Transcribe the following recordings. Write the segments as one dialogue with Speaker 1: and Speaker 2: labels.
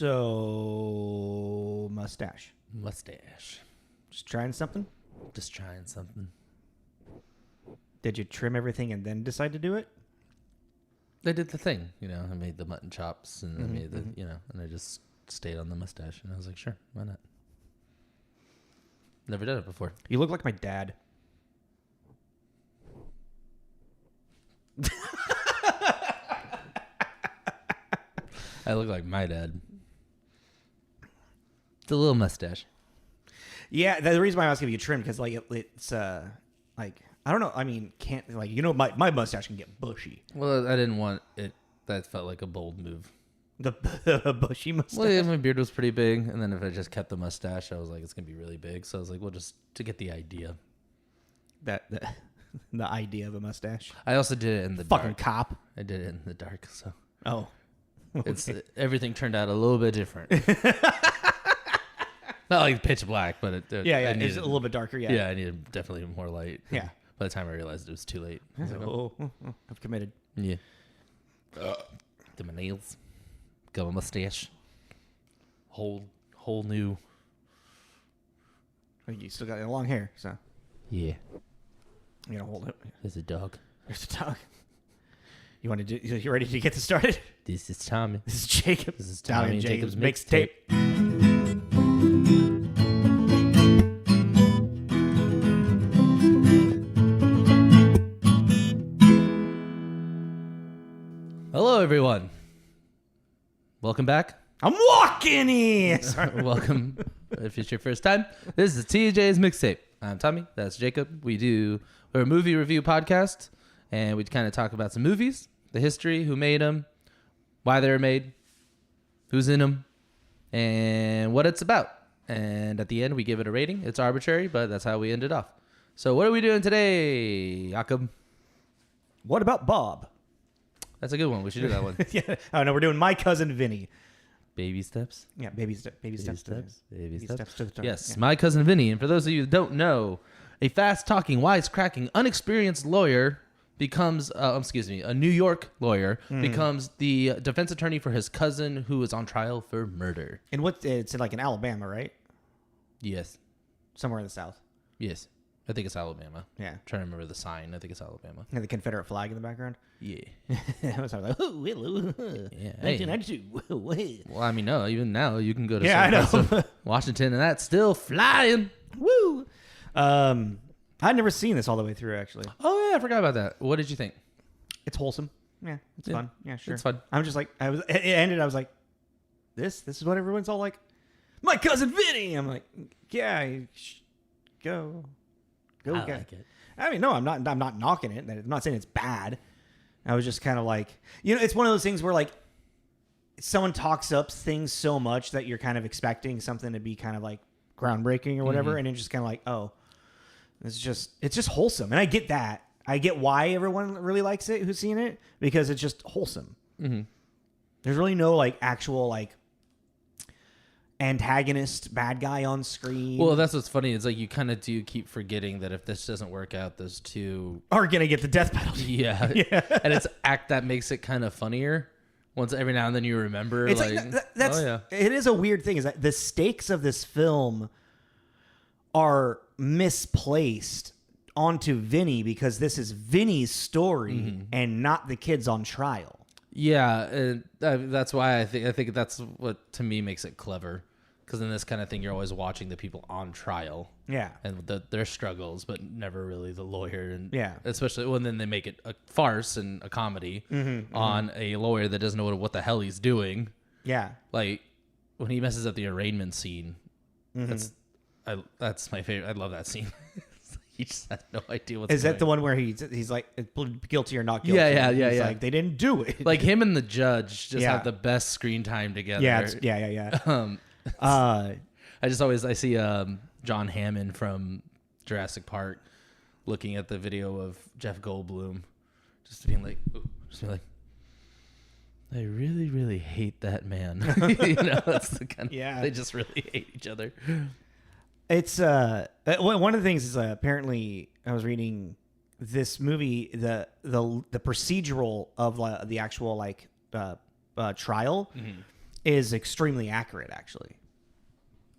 Speaker 1: So, mustache. Just trying something?
Speaker 2: Just trying something.
Speaker 1: Did you trim everything and then decide to do it?
Speaker 2: I did the thing, I made the mutton chops and I made the, and I just stayed on the mustache and I was like, sure, why not? Never done it before.
Speaker 1: You look like my dad.
Speaker 2: I look like my dad. It's a little mustache.
Speaker 1: Yeah, the reason why I was giving you trim because it's like I don't know. I mean, my mustache can get bushy.
Speaker 2: Well, I didn't want it. That felt like a bold move.
Speaker 1: The bushy mustache.
Speaker 2: Well, yeah, my beard was pretty big, and then if I just kept the mustache, I was like, it's gonna be really big. So I was like, well, just to get the idea.
Speaker 1: The idea of a mustache.
Speaker 2: I also did it in the
Speaker 1: fucking
Speaker 2: dark.
Speaker 1: cop.
Speaker 2: I did it in the dark, so
Speaker 1: okay.
Speaker 2: it's everything turned out a little bit different. Not like pitch black, but it's
Speaker 1: a little bit darker. Yeah,
Speaker 2: I needed definitely more light.
Speaker 1: Yeah.
Speaker 2: By the time I realized it was too late, I was like,
Speaker 1: I've committed.
Speaker 2: Yeah. Did my nails, got my mustache, whole new.
Speaker 1: You still got long hair, so
Speaker 2: Yeah.
Speaker 1: you gotta hold it.
Speaker 2: There's a dog.
Speaker 1: There's a dog. You ready to get this started?
Speaker 2: This is Tommy.
Speaker 1: This is Jacob.
Speaker 2: This is Tommy and Jacob's mixtape. Hello, everyone. Welcome back.
Speaker 1: I'm walking in. Sorry.
Speaker 2: Welcome. If it's your first time, this is TJ's mixtape. I'm Tommy. That's Jacob. We're a movie review podcast, and we kind of talk about some movies, the history, who made them, why they were made, who's in them, and what it's about. And at the end, we give it a rating. It's arbitrary, but that's how we end it off. So what are we doing today, Jakob?
Speaker 1: What about Bob?
Speaker 2: That's a good one. We should do that one.
Speaker 1: Yeah. Oh no, we're doing My Cousin Vinny.
Speaker 2: Baby steps.
Speaker 1: Yeah, baby steps to the top.
Speaker 2: Yes,
Speaker 1: yeah.
Speaker 2: My Cousin Vinny. And for those of you that don't know, a fast-talking, wisecracking, unexperienced lawyer becomes, a New York lawyer becomes the defense attorney for his cousin who is on trial for murder.
Speaker 1: And it's like in Alabama, right?
Speaker 2: Yes.
Speaker 1: Somewhere in the South.
Speaker 2: Yes. I think it's Alabama.
Speaker 1: Yeah.
Speaker 2: I'm trying to remember the sign. I think it's Alabama.
Speaker 1: And the Confederate flag in the background.
Speaker 2: Yeah.
Speaker 1: I was like, oh, hello.
Speaker 2: Yeah.
Speaker 1: 1992.
Speaker 2: Well, I mean, no, even now you can go to
Speaker 1: I know.
Speaker 2: Washington and that's still flying.
Speaker 1: Woo. I'd never seen this all the way through, actually.
Speaker 2: Oh, yeah, I forgot about that. What did you think?
Speaker 1: It's wholesome. Yeah, it's fun. Yeah, sure.
Speaker 2: It's fun.
Speaker 1: I'm just like, it ended, I was like, this is what everyone's all like, My Cousin Vinny. I'm like, yeah, go.
Speaker 2: I like it.
Speaker 1: I mean, no, I'm not knocking it. I'm not saying it's bad. I was just kind of like, it's one of those things where like someone talks up things so much that you're kind of expecting something to be kind of like groundbreaking or whatever. And it's just kind of like, oh, it's just wholesome. And I get that. I get why everyone really likes it who's seen it, because it's just wholesome. Mm-hmm. There's really no like actual like antagonist bad guy on screen.
Speaker 2: Well, that's what's funny. It's like you kind of do keep forgetting that if this doesn't work out, those two
Speaker 1: are gonna get the death penalty.
Speaker 2: Yeah. And it's act that makes it kind of funnier. Once every now and then you remember,
Speaker 1: it's
Speaker 2: that's
Speaker 1: it is a weird thing. Is that the stakes of this film are misplaced onto Vinny because this is Vinny's story and not the kids on trial. Yeah,
Speaker 2: and that's why I think that's what to me makes it clever. Because in this kind of thing, you're always watching the people on trial.
Speaker 1: Yeah.
Speaker 2: And their struggles, but never really the lawyer. And
Speaker 1: yeah.
Speaker 2: Especially when then they make it a farce and a comedy on a lawyer that doesn't know what the hell he's doing.
Speaker 1: Yeah.
Speaker 2: Like, when he messes up the arraignment scene, that's my favorite. I love that scene. He just has no idea what's going on.
Speaker 1: Is that the one where he's like, guilty or not guilty?
Speaker 2: Yeah.
Speaker 1: He's like, they didn't do it.
Speaker 2: Like, him and the judge just have the best screen time together.
Speaker 1: Yeah.
Speaker 2: I see John Hammond from Jurassic Park looking at the video of Jeff Goldblum, just being like, I really, really hate that man. That's the kind of, they just really hate each other.
Speaker 1: It's one of the things is apparently I was reading this movie, the procedural of the actual like trial is extremely accurate, actually.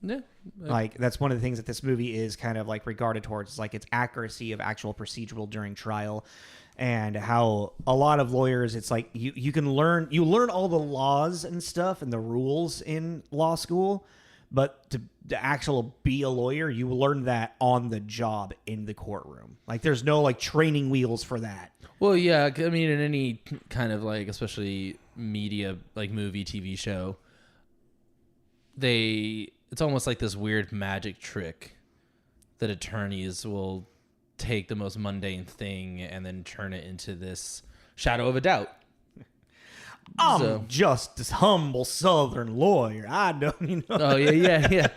Speaker 2: Yeah.
Speaker 1: Like, that's one of the things that this movie is kind of like regarded towards, is like its accuracy of actual procedural during trial, and how a lot of lawyers, it's like you learn all the laws and stuff and the rules in law school, but to actual be a lawyer, you learn that on the job in the courtroom. Like, there's no like training wheels for that.
Speaker 2: Well, yeah, I mean, in any kind of like, especially media, like movie, TV show, it's almost like this weird magic trick that attorneys will take the most mundane thing and then turn it into this shadow of a doubt.
Speaker 1: I'm just this humble Southern lawyer. I don't,
Speaker 2: Oh, yeah.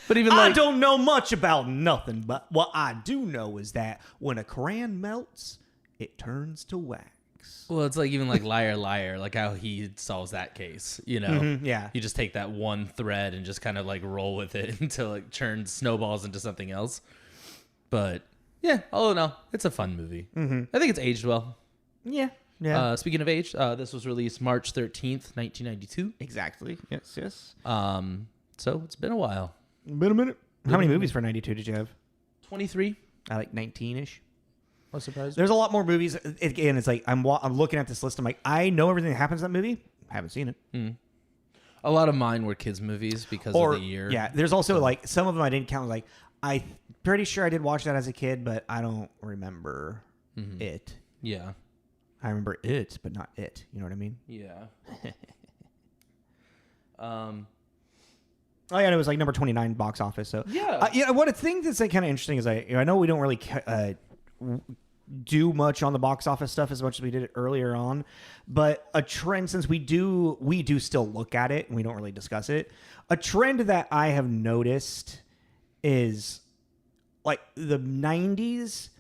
Speaker 2: But even
Speaker 1: I
Speaker 2: like,
Speaker 1: don't know much about nothing, but what I do know is that when a crayon melts, it turns to wax.
Speaker 2: well, it's like even like Liar Liar, like how he solves that case,
Speaker 1: Yeah.
Speaker 2: You just take that one thread and just kind of like roll with it until it turns snowballs into something else. But yeah, all in all, it's a fun movie. I think it's aged well.
Speaker 1: Yeah.
Speaker 2: Speaking of age, this was released March 13th, 1992.
Speaker 1: Exactly. Yes.
Speaker 2: So it's been a while.
Speaker 1: Been a minute. How many movies for 92 did you have?
Speaker 2: 23.
Speaker 1: I like 19-ish.
Speaker 2: I was surprised.
Speaker 1: There's a lot more movies. Again, it's like I'm looking at this list. I'm like, I know everything that happens in that movie. I haven't seen it.
Speaker 2: A lot of mine were kids' movies because of the year.
Speaker 1: Yeah, there's also like some of them I didn't count. Like, I'm pretty sure I did watch that as a kid, but I don't remember it.
Speaker 2: Yeah.
Speaker 1: I remember it, but not it. You know what I mean?
Speaker 2: Yeah.
Speaker 1: Oh yeah, and it was like number 29 box office. So
Speaker 2: Yeah.
Speaker 1: what I think that's like kind of interesting is I know we don't really do much on the box office stuff as much as we did it earlier on, but a trend, since we do still look at it and we don't really discuss it, a trend that I have noticed is like the 90s.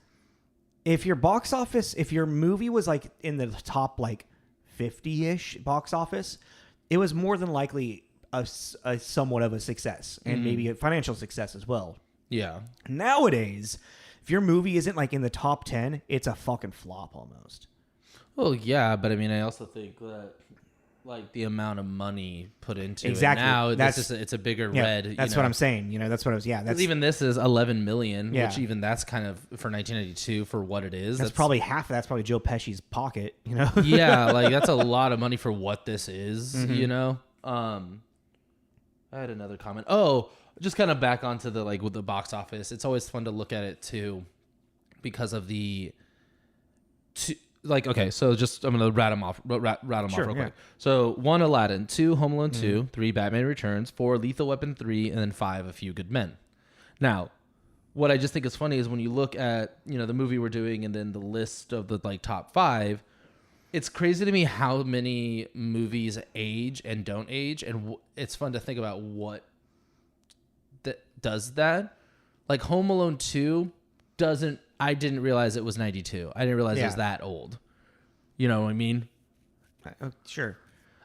Speaker 1: If your movie was like in the top like 50-ish box office, it was more than likely a somewhat of a success, and maybe a financial success as well.
Speaker 2: Yeah.
Speaker 1: Nowadays, if your movie isn't like in the top 10, it's a fucking flop almost.
Speaker 2: Well, yeah, but I mean, I also think that like the amount of money put into
Speaker 1: Exactly.
Speaker 2: it now,
Speaker 1: That's
Speaker 2: it's a bigger
Speaker 1: Yeah,
Speaker 2: red.
Speaker 1: that's what I'm saying. That's what I was. Yeah, that's
Speaker 2: even this is 11 million,
Speaker 1: Yeah.
Speaker 2: which even that's kind of for 1992 for what it is.
Speaker 1: that's probably half of that's probably Joe Pesci's pocket.
Speaker 2: Yeah, like that's a lot of money for what this is. I had another comment. Oh, just kind of back onto the like with the box office. It's always fun to look at it too, because of the. Okay, so just I'm gonna rattle them off real quick. So 1, Aladdin, 2, Home Alone 2, 3, Batman Returns, 4, Lethal Weapon 3, and then 5, A Few Good Men. Now, what I just think is funny is when you look at the movie we're doing and then the list of the like top 5, it's crazy to me how many movies age and don't age, and it's fun to think about what does that. Like Home Alone 2 doesn't. I didn't realize it was 92. I didn't realize it was that old. You know what I mean?
Speaker 1: Sure.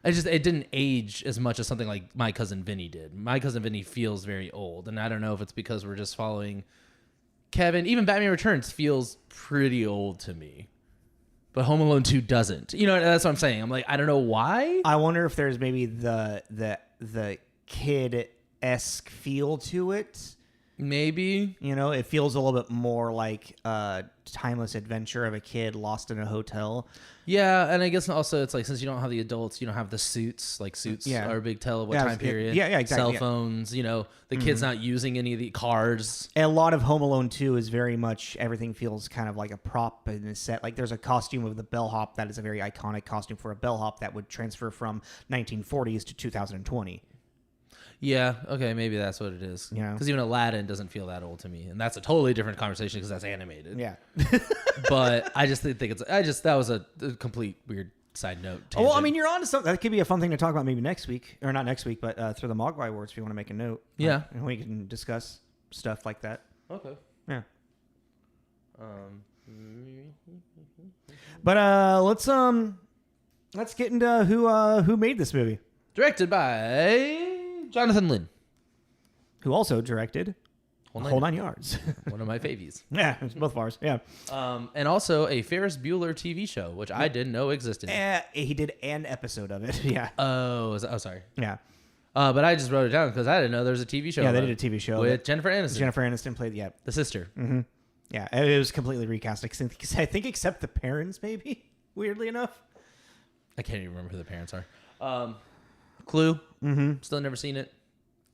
Speaker 2: It didn't age as much as something like My Cousin Vinny did. My Cousin Vinny feels very old, and I don't know if it's because we're just following Kevin. Even Batman Returns feels pretty old to me, but Home Alone 2 doesn't. That's what I'm saying. I'm like, I don't know why.
Speaker 1: I wonder if there's maybe the kid-esque feel to it.
Speaker 2: Maybe.
Speaker 1: It feels a little bit more like a timeless adventure of a kid lost in a hotel.
Speaker 2: Yeah, and I guess also it's like since you don't have the adults, you don't have the suits. Like suits are a big tell of what time period.
Speaker 1: Yeah, exactly.
Speaker 2: Cell phones, the kid's not using any of the cars.
Speaker 1: And a lot of Home Alone 2 is very much, everything feels kind of like a prop in the set. Like there's a costume of the bellhop that is a very iconic costume for a bellhop that would transfer from 1940s to 2020.
Speaker 2: Yeah, okay, maybe that's what it is. Because even Aladdin doesn't feel that old to me, and that's a totally different conversation because that's animated.
Speaker 1: Yeah.
Speaker 2: But I just think that was a complete weird side note. Tangent.
Speaker 1: Well, I mean, you're on to something. That could be a fun thing to talk about maybe next week, or not next week, but through the Mogwai Awards if you want to make a note.
Speaker 2: Yeah,
Speaker 1: and we can discuss stuff like that.
Speaker 2: Okay.
Speaker 1: Yeah. But let's get into who made this movie.
Speaker 2: Directed by Jonathan Lynn,
Speaker 1: who also directed Whole Nine Yards.
Speaker 2: One of my favies.
Speaker 1: Yeah, it's both of ours. Yeah.
Speaker 2: And also a Ferris Bueller TV show, which I didn't know existed.
Speaker 1: He did an episode of it. Yeah.
Speaker 2: Oh, sorry.
Speaker 1: Yeah.
Speaker 2: But I just wrote it down because I didn't know there was a TV show.
Speaker 1: Yeah, they did a TV show
Speaker 2: with Jennifer Aniston.
Speaker 1: Jennifer Aniston played
Speaker 2: the sister.
Speaker 1: Mm-hmm. Yeah, it was completely recast. I think except the parents, maybe. Weirdly enough.
Speaker 2: I can't even remember who the parents are. Clue. Mm-hmm. Still never seen it.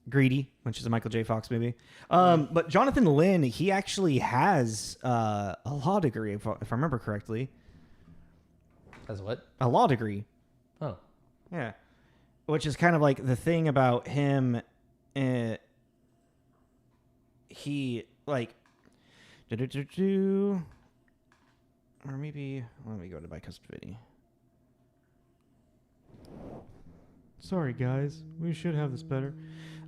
Speaker 1: Greedy, which is a Michael J. Fox movie. But Jonathan Lynn, he actually has a law degree, if I remember correctly.
Speaker 2: Has what?
Speaker 1: A law degree.
Speaker 2: Oh.
Speaker 1: Yeah. Which is kind of like the thing about him. He, like... Or maybe... Let me go to My Cousin Vinny. Sorry, guys. We should have this better.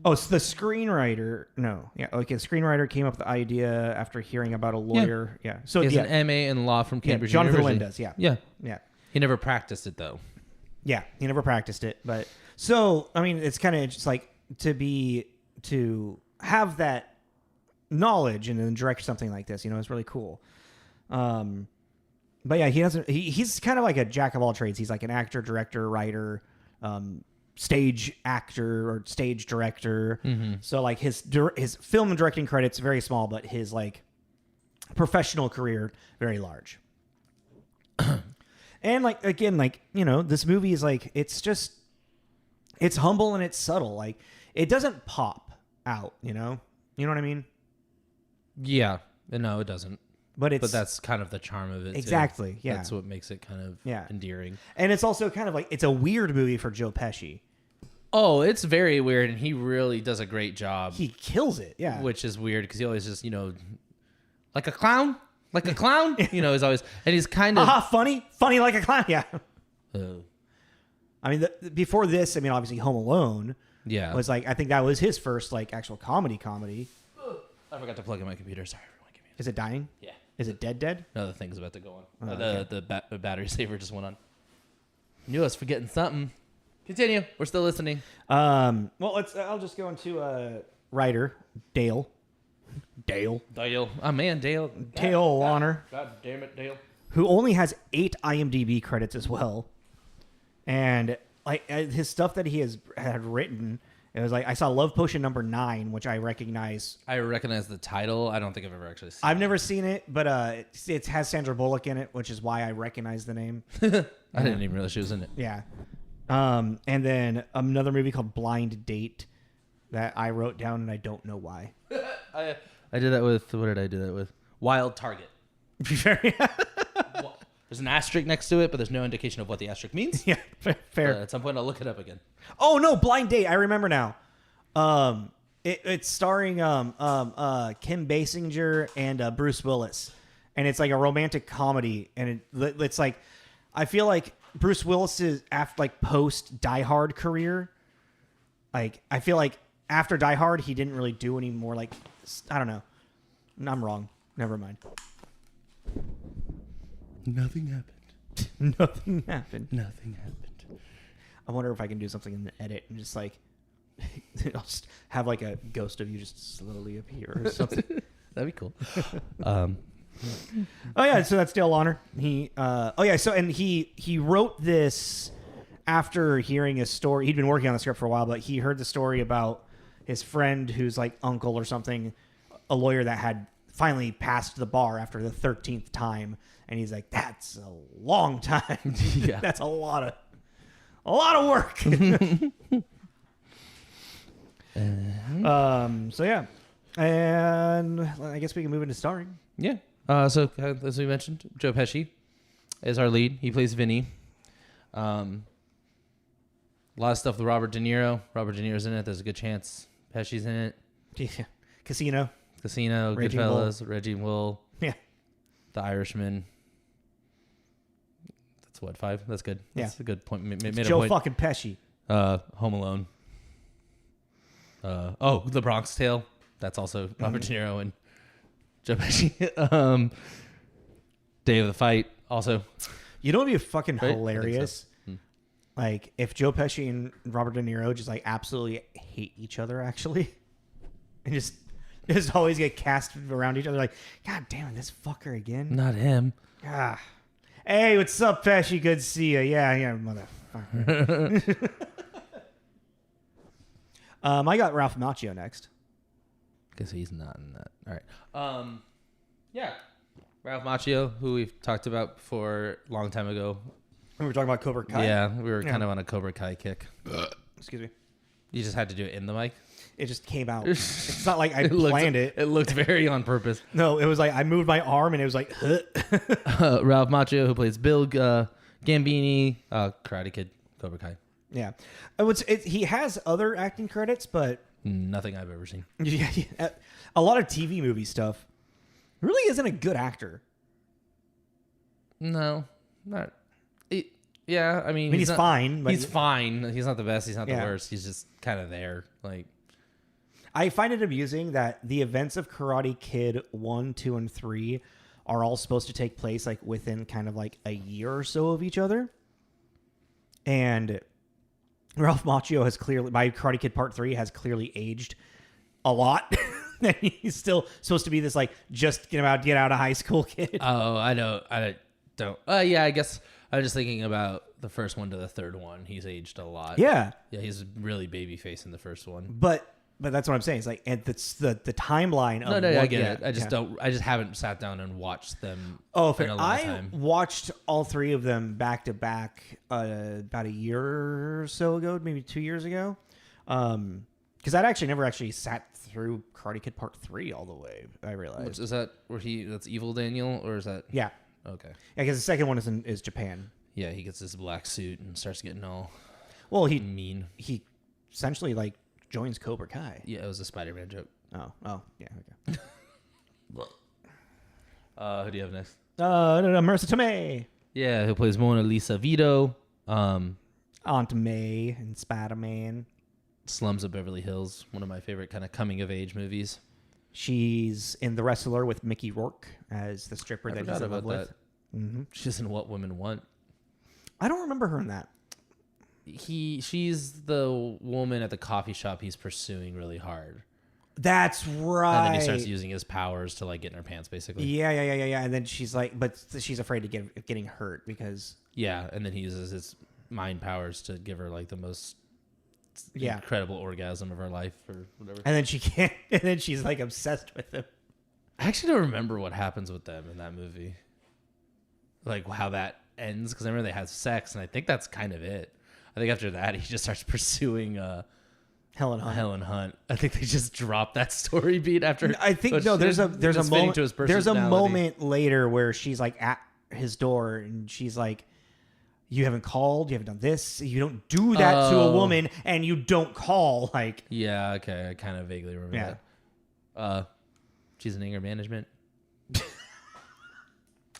Speaker 1: Oh, it's the screenwriter. No. Yeah, okay. The screenwriter came up with the idea after hearing about a lawyer. Yeah. So
Speaker 2: he has an MA in law from Cambridge
Speaker 1: Jonathan
Speaker 2: University.
Speaker 1: Lynn does, yeah.
Speaker 2: Yeah.
Speaker 1: Yeah.
Speaker 2: He never practiced it, though.
Speaker 1: Yeah, he never practiced it. But so, I mean, it's kind of just like to have that knowledge and then direct something like this, it's really cool. But yeah, he's kind of like a jack of all trades. He's like an actor, director, writer, stage actor or stage director. Mm-hmm. So like his film and directing credits very small, but his like professional career very large. And like again, like this movie is like it's humble and it's subtle. Like it doesn't pop out. You know what I mean?
Speaker 2: Yeah, no, it doesn't. But that's kind of the charm of it.
Speaker 1: Exactly.
Speaker 2: Too.
Speaker 1: Yeah,
Speaker 2: that's what makes it kind of endearing. And
Speaker 1: it's also kind of like it's a weird movie for Joe Pesci.
Speaker 2: Oh, it's very weird, and he really does a great job.
Speaker 1: He kills it. Yeah,
Speaker 2: which is weird because he always just like a clown. Like a clown, he's always, and he's kind of
Speaker 1: funny like a clown. Yeah. I mean, before this, obviously Home Alone.
Speaker 2: Yeah.
Speaker 1: Was like I think that was his first like actual comedy.
Speaker 2: I forgot to plug in my computer. Sorry, everyone. Give me
Speaker 1: Is it dying?
Speaker 2: Yeah.
Speaker 1: Is it dead?
Speaker 2: No, the thing's about to go on.
Speaker 1: Okay.
Speaker 2: The battery saver just went on. Knew I was forgetting something. Continue. We're still listening.
Speaker 1: Well, I'll just go into writer Dale.
Speaker 2: Oh man, Dale.
Speaker 1: Dale Launer.
Speaker 2: God damn it, Dale.
Speaker 1: Who only has 8 IMDb credits as well, and like his stuff that he had written. It was like I saw Love Potion number 9, which I recognize.
Speaker 2: I recognize the title. I don't think I've ever actually seen it.
Speaker 1: I've never seen it, but it has Sandra Bullock in it, which is why I recognize the name.
Speaker 2: I didn't even realize she was in it.
Speaker 1: Yeah. And then another movie called Blind Date that I wrote down, and I don't know why.
Speaker 2: I did that with, what did I do that with? Wild Target. Well, there's an asterisk next to it, but there's no indication of what the asterisk means.
Speaker 1: Yeah, fair.
Speaker 2: At some point, I'll look it up again.
Speaker 1: Oh no, Blind Date! I remember now. It's starring Kim Basinger and Bruce Willis, and it's like a romantic comedy, and it's like I feel like Bruce Willis's post Die Hard career. Like I feel like after Die Hard, he didn't really do any more I don't know. I'm wrong. Never mind.
Speaker 2: Nothing happened.
Speaker 1: Nothing happened.
Speaker 2: Nothing happened.
Speaker 1: I wonder if I can do something in the edit and just like I'll just have like a ghost of you just slowly appear or something.
Speaker 2: That'd be cool.
Speaker 1: Oh yeah, so that's Dale Launer. He wrote this after hearing a story. He'd been working on the script for a while, but he heard the story about his friend who's like uncle or something, a lawyer that had finally passed the bar after the 13th time, and he's like, "That's a long time. Yeah. That's a lot of work." So yeah, and I guess we can move into starring.
Speaker 2: Yeah. So as we mentioned, Joe Pesci is our lead. He plays Vinny. A lot of stuff with Robert De Niro. Robert De Niro's in it. There's a good chance Pesci's in it.
Speaker 1: Yeah. Casino,
Speaker 2: Goodfellas, Raging Bull.
Speaker 1: Yeah.
Speaker 2: The Irishman. That's what, 5? That's good.
Speaker 1: Yeah.
Speaker 2: That's a good point.
Speaker 1: Joe fucking Pesci.
Speaker 2: Home Alone. The Bronx Tale. That's also Robert De Niro and Joe Pesci. Day of the Fight. Also.
Speaker 1: You know what would be fucking
Speaker 2: right?
Speaker 1: hilarious?
Speaker 2: So.
Speaker 1: Like if Joe Pesci and Robert De Niro just like absolutely hate each other actually. And just just always get cast around each other. Like, God damn it, this fucker again.
Speaker 2: Not him.
Speaker 1: Ah. Hey, what's up, Pesci? Good to see you. Yeah, motherfucker. I got Ralph Macchio next.
Speaker 2: Guess he's not in that. All right. Yeah. Ralph Macchio, who we've talked about before a long time ago.
Speaker 1: We were talking about Cobra Kai.
Speaker 2: Yeah, we were kind of on a Cobra Kai kick.
Speaker 1: Excuse me.
Speaker 2: You just had to do it in the mic?
Speaker 1: It just came out. It's not like I planned it.
Speaker 2: It looked very on purpose.
Speaker 1: No, it was like I moved my arm and it was like,
Speaker 2: Ralph Macchio, who plays Bill Gambini, Karate Kid, Cobra Kai.
Speaker 1: Yeah. He has other acting credits, but...
Speaker 2: Nothing I've ever seen.
Speaker 1: Yeah, a lot of TV movie stuff. Really isn't a good actor.
Speaker 2: No, not... Yeah, I mean...
Speaker 1: he's fine. But
Speaker 2: he's fine. He's not the best. He's not the worst. He's just kind of there. Like,
Speaker 1: I find it amusing that the events of Karate Kid 1, 2, and 3 are all supposed to take place like within kind of like a year or so of each other. And Ralph Macchio has clearly, by Karate Kid Part 3, has clearly aged a lot. And he's still supposed to be this like just get out of high school kid.
Speaker 2: Oh, I don't. Yeah, I guess I'm just thinking about the first one to the third one. He's aged a lot.
Speaker 1: Yeah.
Speaker 2: Yeah, he's really baby face in the first one.
Speaker 1: But that's what I'm saying. It's like, and it's the timeline of
Speaker 2: I get it. I just haven't sat down and watched them.
Speaker 1: Oh,
Speaker 2: in a long
Speaker 1: I
Speaker 2: time.
Speaker 1: watched all three of them back to back about a year or so ago, maybe 2 years ago. Because I'd actually never sat through Karate Kid Part 3 all the way. I realized.
Speaker 2: Is that where that's Evil Daniel, or is that?
Speaker 1: Yeah.
Speaker 2: Okay.
Speaker 1: Yeah, because the second one is Japan.
Speaker 2: Yeah, he gets this black suit and starts getting all mean.
Speaker 1: He essentially like joins Cobra Kai.
Speaker 2: Yeah, it was a Spider-Man joke.
Speaker 1: Oh, yeah, okay.
Speaker 2: Who do you have next?
Speaker 1: Marisa Tomei.
Speaker 2: Yeah, who plays Mona Lisa Vito.
Speaker 1: Aunt May and Spider-Man.
Speaker 2: Slums of Beverly Hills, one of my favorite kind of coming-of-age movies.
Speaker 1: She's in The Wrestler with Mickey Rourke as the stripper that he's in love with.
Speaker 2: Mm-hmm. She's in What Women Want.
Speaker 1: I don't remember her in that.
Speaker 2: She's the woman at the coffee shop he's pursuing really hard.
Speaker 1: That's right.
Speaker 2: And then he starts using his powers to like get in her pants, basically.
Speaker 1: Yeah. And then she's like, but she's afraid of getting hurt because.
Speaker 2: Yeah, and then he uses his mind powers to give her like the most incredible orgasm of her life or whatever.
Speaker 1: And then she can't. And then she's like obsessed with him.
Speaker 2: I actually don't remember what happens with them in that movie. Like how that ends, because I remember they have sex, and I think that's kind of it. I think after that he just starts pursuing Helen Hunt. I think they just dropped that story beat after.
Speaker 1: I think no. There's a moment. There's a moment later where she's like at his door, and she's like, "You haven't called. You haven't done this. You don't do that to a woman, and you don't call." Like,
Speaker 2: yeah, okay, I kind of vaguely remember that. She's in anger management.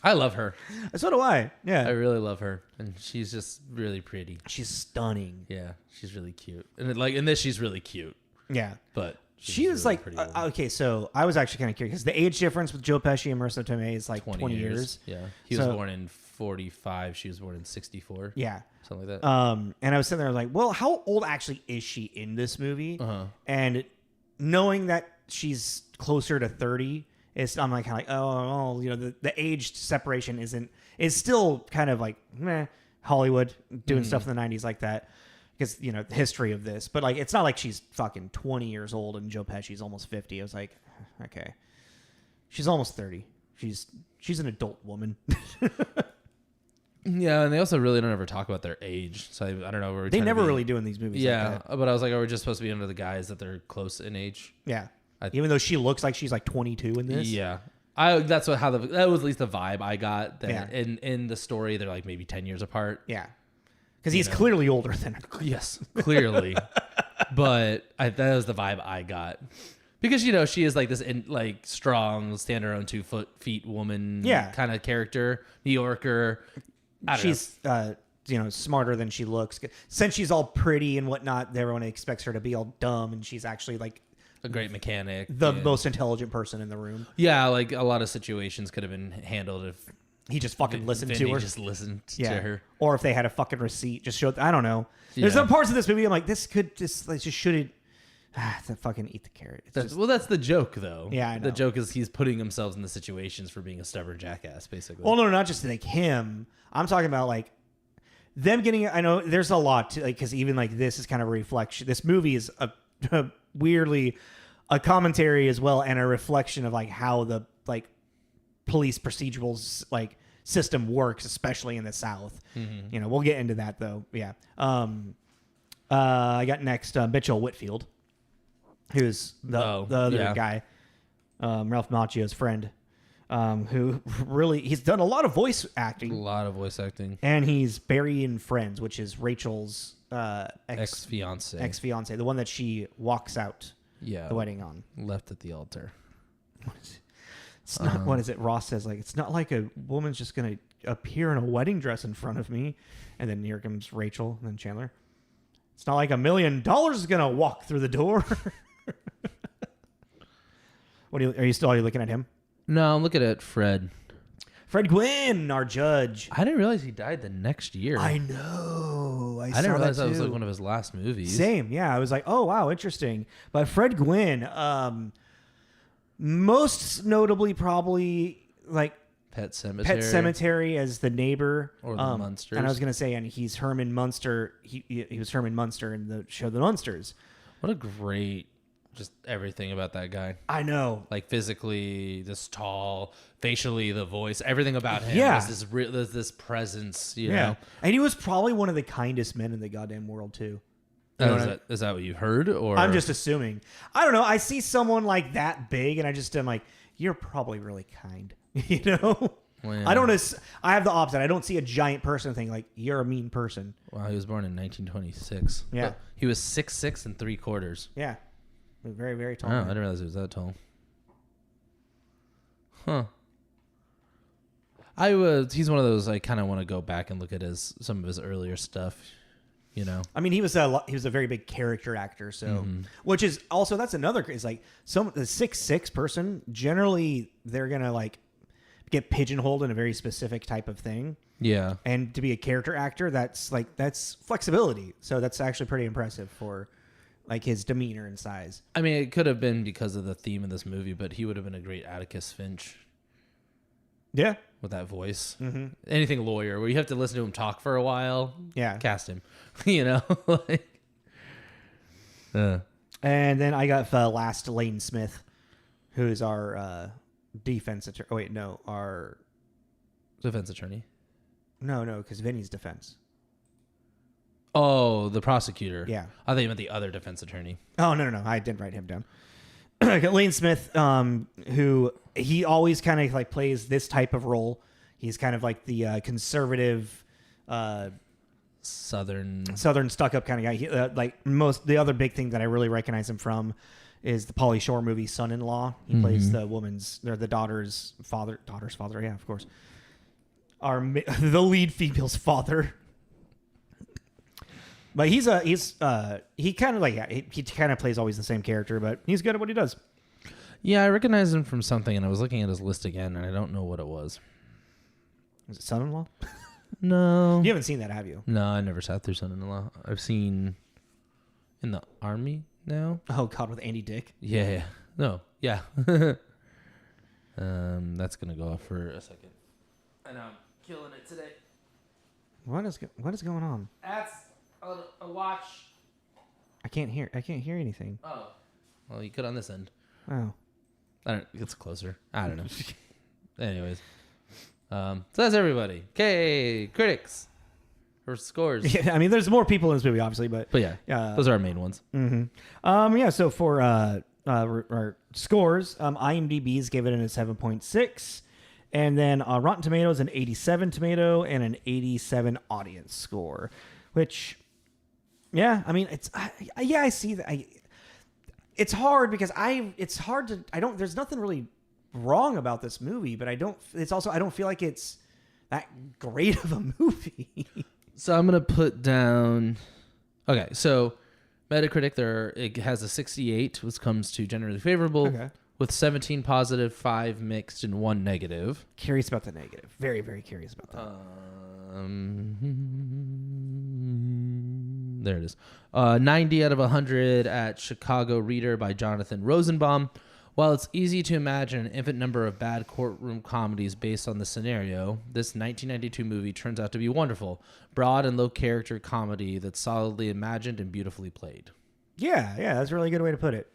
Speaker 2: I love her.
Speaker 1: So do I. Yeah,
Speaker 2: I really love her, and she's just really pretty.
Speaker 1: She's stunning.
Speaker 2: Yeah, she's really cute, and like in this, she's really cute.
Speaker 1: Yeah,
Speaker 2: but
Speaker 1: she is
Speaker 2: really
Speaker 1: like okay. So I was actually kind of curious because the age difference with Joe Pesci and Marisa Tomei is like 20 years.
Speaker 2: Yeah, he was born in 45. She was born in 64.
Speaker 1: Yeah,
Speaker 2: something like that.
Speaker 1: And I was sitting there like, well, how old actually is she in this movie? And knowing that she's closer to 30. I'm like kind of like, oh, you know, the age separation is still kind of like meh, Hollywood doing stuff in the 90s like that because, you know, the history of this. But like, it's not like she's fucking 20 years old and Joe Pesci's almost 50. I was like, okay, she's almost 30. She's an adult woman.
Speaker 2: Yeah, and they also really don't ever talk about their age. So I don't know.
Speaker 1: They never really do in these movies.
Speaker 2: Yeah,
Speaker 1: like that.
Speaker 2: but I was like, are we just supposed to be under the guise that they're close in age?
Speaker 1: Yeah. Even though she looks like she's like 22 in this.
Speaker 2: Yeah. That was at least the vibe I got. That in the story, they're like maybe 10 years apart.
Speaker 1: Yeah. Because he's clearly older than her.
Speaker 2: Yes, clearly. But that was the vibe I got. Because, you know, she is like this strong, stand her own 2 feet woman kind of character. New Yorker.
Speaker 1: She's smarter than she looks. Since she's all pretty and whatnot, everyone expects her to be all dumb, and she's actually like
Speaker 2: a great mechanic,
Speaker 1: the most intelligent person in the room.
Speaker 2: Yeah, like a lot of situations could have been handled if
Speaker 1: he just fucking listened
Speaker 2: Vinny
Speaker 1: to her.
Speaker 2: Just listened to her,
Speaker 1: or if they had a fucking receipt, just showed. I don't know. There's some parts of this movie I'm like, this shouldn't. to fucking eat the carrot. It's
Speaker 2: Well, that's the joke, though.
Speaker 1: Yeah, I know.
Speaker 2: The joke is he's putting himself in the situations for being a stubborn jackass, basically.
Speaker 1: well, no, not just like him. I'm talking about like them getting. I know there's a lot to like because even like this is kind of a reflection. This movie is a weirdly a commentary as well and a reflection of like how the like police procedurals like system works, especially in the South. You know, we'll get into that though. Yeah. I got next Mitchell Whitfield, who's the other guy, Ralph Macchio's friend, who really he's done a lot of voice acting.
Speaker 2: A lot of voice acting.
Speaker 1: And he's Barry in Friends, which is Rachel's
Speaker 2: ex-fiance.
Speaker 1: Ex-fiance, the one that she walks out the wedding on.
Speaker 2: Left at the altar.
Speaker 1: What is it? It's not, what is it? Ross says, like, it's not like a woman's just going to appear in a wedding dress in front of me. And then here comes Rachel and then Chandler. It's not like $1 million is going to walk through the door. Are you looking at him?
Speaker 2: No, I'm looking at Fred.
Speaker 1: Fred Gwynne, our judge.
Speaker 2: I didn't realize he died the next year.
Speaker 1: I know. I
Speaker 2: didn't realize that was
Speaker 1: too.
Speaker 2: like one of his last movies.
Speaker 1: Same, yeah. I was like, oh wow, interesting. But Fred Gwynne, most notably probably like
Speaker 2: Pet Sematary
Speaker 1: as the neighbor,
Speaker 2: or the Munsters.
Speaker 1: And I was gonna say, and he's Herman Munster. He was Herman Munster in the show The Munsters.
Speaker 2: What a great, just everything about that guy.
Speaker 1: I know,
Speaker 2: like physically, this tall, facially, the voice, everything about him.
Speaker 1: Yeah,
Speaker 2: there's this presence. You know,
Speaker 1: and he was probably one of the kindest men in the goddamn world too. You know
Speaker 2: is that what you heard? Or
Speaker 1: I'm just assuming. I don't know. I see someone like that big, and I just am like, you're probably really kind. You know,
Speaker 2: well,
Speaker 1: I don't. I have the opposite. I don't see a giant person and think like you're a mean person.
Speaker 2: Well, he was born in 1926.
Speaker 1: Yeah,
Speaker 2: but he was 6'6" and 3/4.
Speaker 1: Yeah, very very tall.
Speaker 2: Oh, I didn't realize he was that tall. Huh. He's one of those I kind of want to go back and look at some of his earlier stuff. You know,
Speaker 1: I mean, he was a very big character actor, so which is also that's another is like the 6'6" person generally they're gonna like get pigeonholed in a very specific type of thing.
Speaker 2: Yeah, and
Speaker 1: to be a character actor, that's flexibility. So that's actually pretty impressive for like his demeanor and size.
Speaker 2: I mean, it could have been because of the theme of this movie, but he would have been a great Atticus Finch.
Speaker 1: Yeah.
Speaker 2: With that voice. Mm-hmm. Anything lawyer, where you have to listen to him talk for a while. Yeah. Cast him. You know?
Speaker 1: And then I got last Lane Smith, who's our defense attorney. Oh, wait, no. Our
Speaker 2: defense attorney?
Speaker 1: No, because Vinny's defense.
Speaker 2: Oh, the prosecutor.
Speaker 1: Yeah.
Speaker 2: I thought you meant the other defense attorney.
Speaker 1: Oh, no. I didn't write him down. Lane Smith, who he always kind of like plays this type of role. He's kind of like the conservative,
Speaker 2: Southern
Speaker 1: stuck-up kind of guy. He, the other big thing that I really recognize him from is the Pauly Shore movie Son-in-Law. He plays the daughter's father. Yeah, of course. The lead female's father. But he kind of he kind of plays always the same character, but he's good at what he does.
Speaker 2: Yeah, I recognize him from something, and I was looking at his list again, and I don't know what it was.
Speaker 1: Is it Son-in-Law?
Speaker 2: No.
Speaker 1: You haven't seen that, have you?
Speaker 2: No, I never sat through Son-in-Law. I've seen In the Army now.
Speaker 1: Oh, God, with Andy Dick?
Speaker 2: Yeah. No, yeah. That's going to go off for a second. I know, I'm killing it today.
Speaker 1: What is going on?
Speaker 2: That's a watch.
Speaker 1: I can't hear anything.
Speaker 2: Oh. Well, you could on this end.
Speaker 1: Oh.
Speaker 2: It's closer. I don't know. Anyways. So that's everybody. Okay, critics. Or scores.
Speaker 1: Yeah, I mean, there's more people in this movie, obviously, but
Speaker 2: yeah, those are our main ones.
Speaker 1: Mm-hmm. Yeah, so for our scores, IMDb's gave it a 7.6. And then Rotten Tomatoes, an 87 tomato and an 87 audience score. Which, yeah, I mean, I see that. It's hard because there's nothing really wrong about this movie, but I don't feel like it's that great of a movie.
Speaker 2: So I'm going to put down, okay, so Metacritic, it has a 68, which comes to generally favorable, with 17 positive, 5 mixed, and 1 negative.
Speaker 1: Curious about the negative. Very, very curious about that.
Speaker 2: There it is. 90 out of 100 at Chicago Reader by Jonathan Rosenbaum. While it's easy to imagine an infinite number of bad courtroom comedies based on the scenario, this 1992 movie turns out to be wonderful. Broad and low-character comedy that's solidly imagined and beautifully played.
Speaker 1: Yeah, that's a really good way to put it.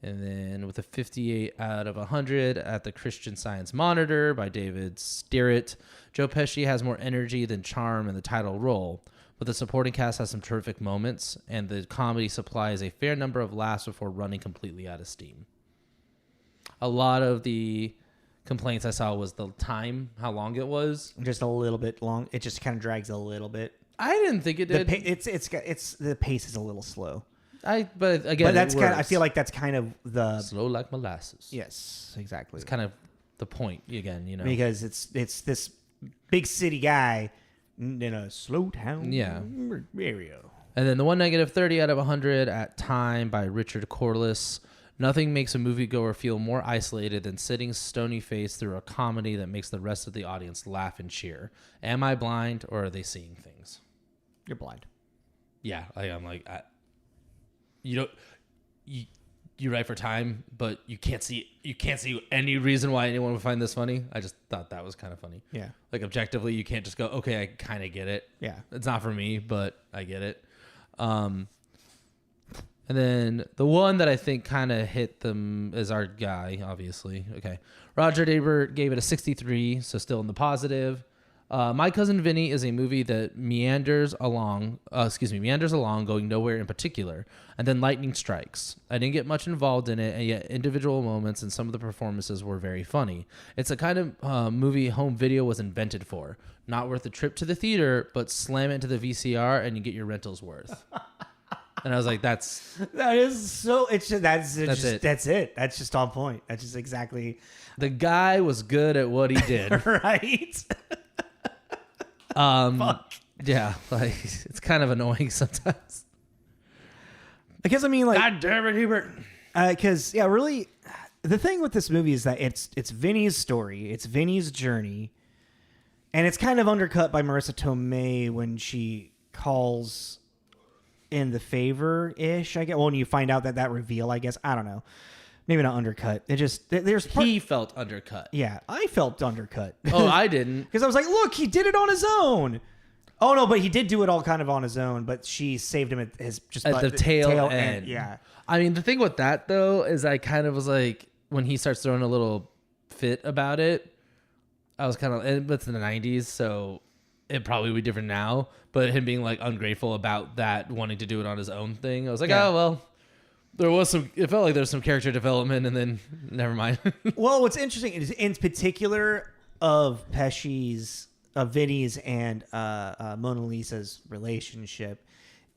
Speaker 2: And then with a 58 out of 100 at the Christian Science Monitor by David Sterrett, Joe Pesci has more energy than charm in the title role, but the supporting cast has some terrific moments, and the comedy supplies a fair number of laughs before running completely out of steam. A lot of the complaints I saw was the time, how long it was.
Speaker 1: Just a little bit long. It just kind of drags a little bit.
Speaker 2: I didn't think it did.
Speaker 1: The pace is a little slow.
Speaker 2: But again,
Speaker 1: but that's kind of, I feel like that's kind of the
Speaker 2: slow like molasses.
Speaker 1: Yes, exactly.
Speaker 2: It's kind of the point again, you know,
Speaker 1: because it's this big city guy in a slow town area.
Speaker 2: And then the one negative 30 out of 100 at Time by Richard Corliss. Nothing makes a moviegoer feel more isolated than sitting stony-faced through a comedy that makes the rest of the audience laugh and cheer. Am I blind, or are they seeing things?
Speaker 1: You're blind.
Speaker 2: Yeah, I'm like, you write for Time, but you can't see any reason why anyone would find this funny. I just thought that was kind of funny.
Speaker 1: Yeah.
Speaker 2: Like objectively, you can't just go, okay, I kind of get it.
Speaker 1: Yeah.
Speaker 2: It's not for me, but I get it. And then the one that I think kind of hit them is our guy, obviously. Okay. Roger Ebert gave it a 63, so still in the positive. My Cousin Vinny is a movie that meanders along, going nowhere in particular, and then lightning strikes. I didn't get much involved in it, and yet individual moments and some of the performances were very funny. It's a kind of movie home video was invented for. Not worth the trip to the theater, but slam it into the VCR and you get your rental's worth. And I was like, that is so. That's it. That's just on point. That's just exactly. The guy was good at what he did.
Speaker 1: Right.
Speaker 2: Fuck. Yeah, like it's kind of annoying sometimes.
Speaker 1: I guess
Speaker 2: God damn it, Hubert.
Speaker 1: Because really, the thing with this movie is that it's Vinny's story, it's Vinny's journey, and it's kind of undercut by Marisa Tomei when she calls in the favor ish. I guess when you find out that reveal, I guess I don't know. Maybe not undercut. It just
Speaker 2: he felt undercut.
Speaker 1: Yeah, I felt undercut.
Speaker 2: Oh, I didn't,
Speaker 1: because I was like, look, he did it on his own. Oh no, but he did do it all kind of on his own. But she saved him at
Speaker 2: the tail end.
Speaker 1: Yeah,
Speaker 2: I mean, the thing with that though is I kind of was like, when he starts throwing a little fit about it, I was kind of, it's in the 90s, so it probably would be different now. But him being like ungrateful about that, wanting to do it on his own thing, I was like, oh well. It felt like there was some character development, and then never mind.
Speaker 1: Well, what's interesting is, in particular, of Pesci's, Vinny's, and Mona Lisa's relationship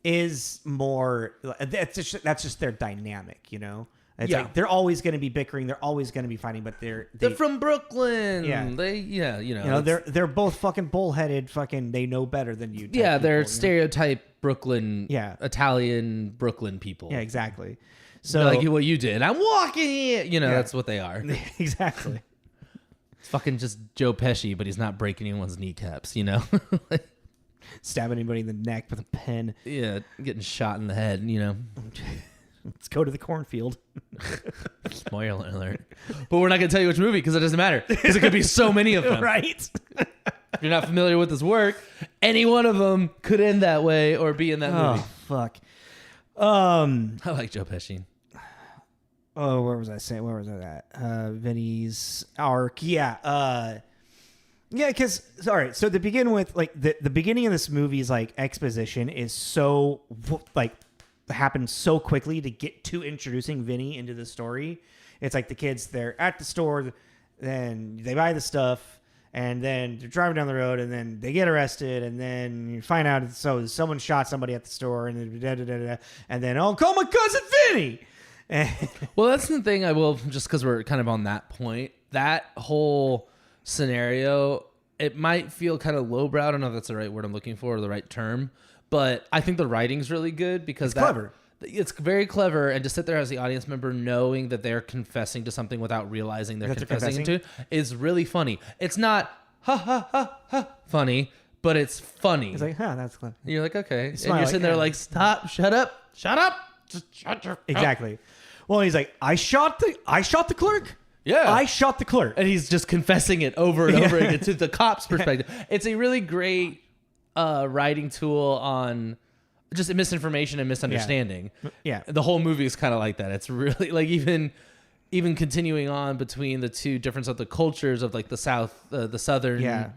Speaker 1: is more. That's just their dynamic, you know. It's like they're always going to be bickering, they're always going to be fighting, but they're
Speaker 2: from Brooklyn.
Speaker 1: Yeah, they're both fucking bullheaded. Fucking, they know better than you.
Speaker 2: Yeah, they're
Speaker 1: people,
Speaker 2: stereotype Brooklyn.
Speaker 1: Yeah,
Speaker 2: Italian Brooklyn people.
Speaker 1: Yeah, exactly. So
Speaker 2: like what you did, I'm walking here. That's what they are.
Speaker 1: Exactly.
Speaker 2: It's fucking just Joe Pesci, but he's not breaking anyone's kneecaps.
Speaker 1: Stab anybody in the neck with a pen.
Speaker 2: Yeah, getting shot in the head.
Speaker 1: Let's go to the cornfield.
Speaker 2: Spoiler alert. But we're not going to tell you which movie because it doesn't matter. Because it could be so many of them.
Speaker 1: Right.
Speaker 2: If you're not familiar with his work, any one of them could end that way or be in that movie.
Speaker 1: Oh, fuck.
Speaker 2: I like Joe Pesci.
Speaker 1: Oh, where was I saying? Where was I at? Vinny's arc. Yeah. Yeah, because, all right, so to begin with, like, the beginning of this movie's, like, exposition is so, like, happened so quickly to get to introducing Vinny into the story. It's like the kids, they're at the store, then they buy the stuff, and then they're driving down the road, and then they get arrested, and then you find out someone shot somebody at the store, and then I'll call my cousin Vinny.
Speaker 2: Well, that's the thing. I will, just because we're kind of on that point, that whole scenario, it might feel kind of lowbrow. I don't know if that's the right word I'm looking for or the right term. But I think the writing's really good because
Speaker 1: it's clever.
Speaker 2: It's very clever, and to sit there as the audience member knowing that they're confessing to something without realizing they're confessing to is really funny. It's not ha ha ha ha funny, but it's funny.
Speaker 1: He's like, that's clever.
Speaker 2: And you're like, okay. And
Speaker 1: smile
Speaker 2: you're
Speaker 1: like,
Speaker 2: sitting there like, stop, shut up, just shut your
Speaker 1: Exactly. Well, he's like, I shot the clerk.
Speaker 2: Yeah.
Speaker 1: I shot the clerk.
Speaker 2: And he's just confessing it over and over again to the cop's perspective. It's a really great writing tool on just misinformation and misunderstanding.
Speaker 1: Yeah.
Speaker 2: The whole movie is kind of like that. It's really like even continuing on between the two different of the cultures of like the southern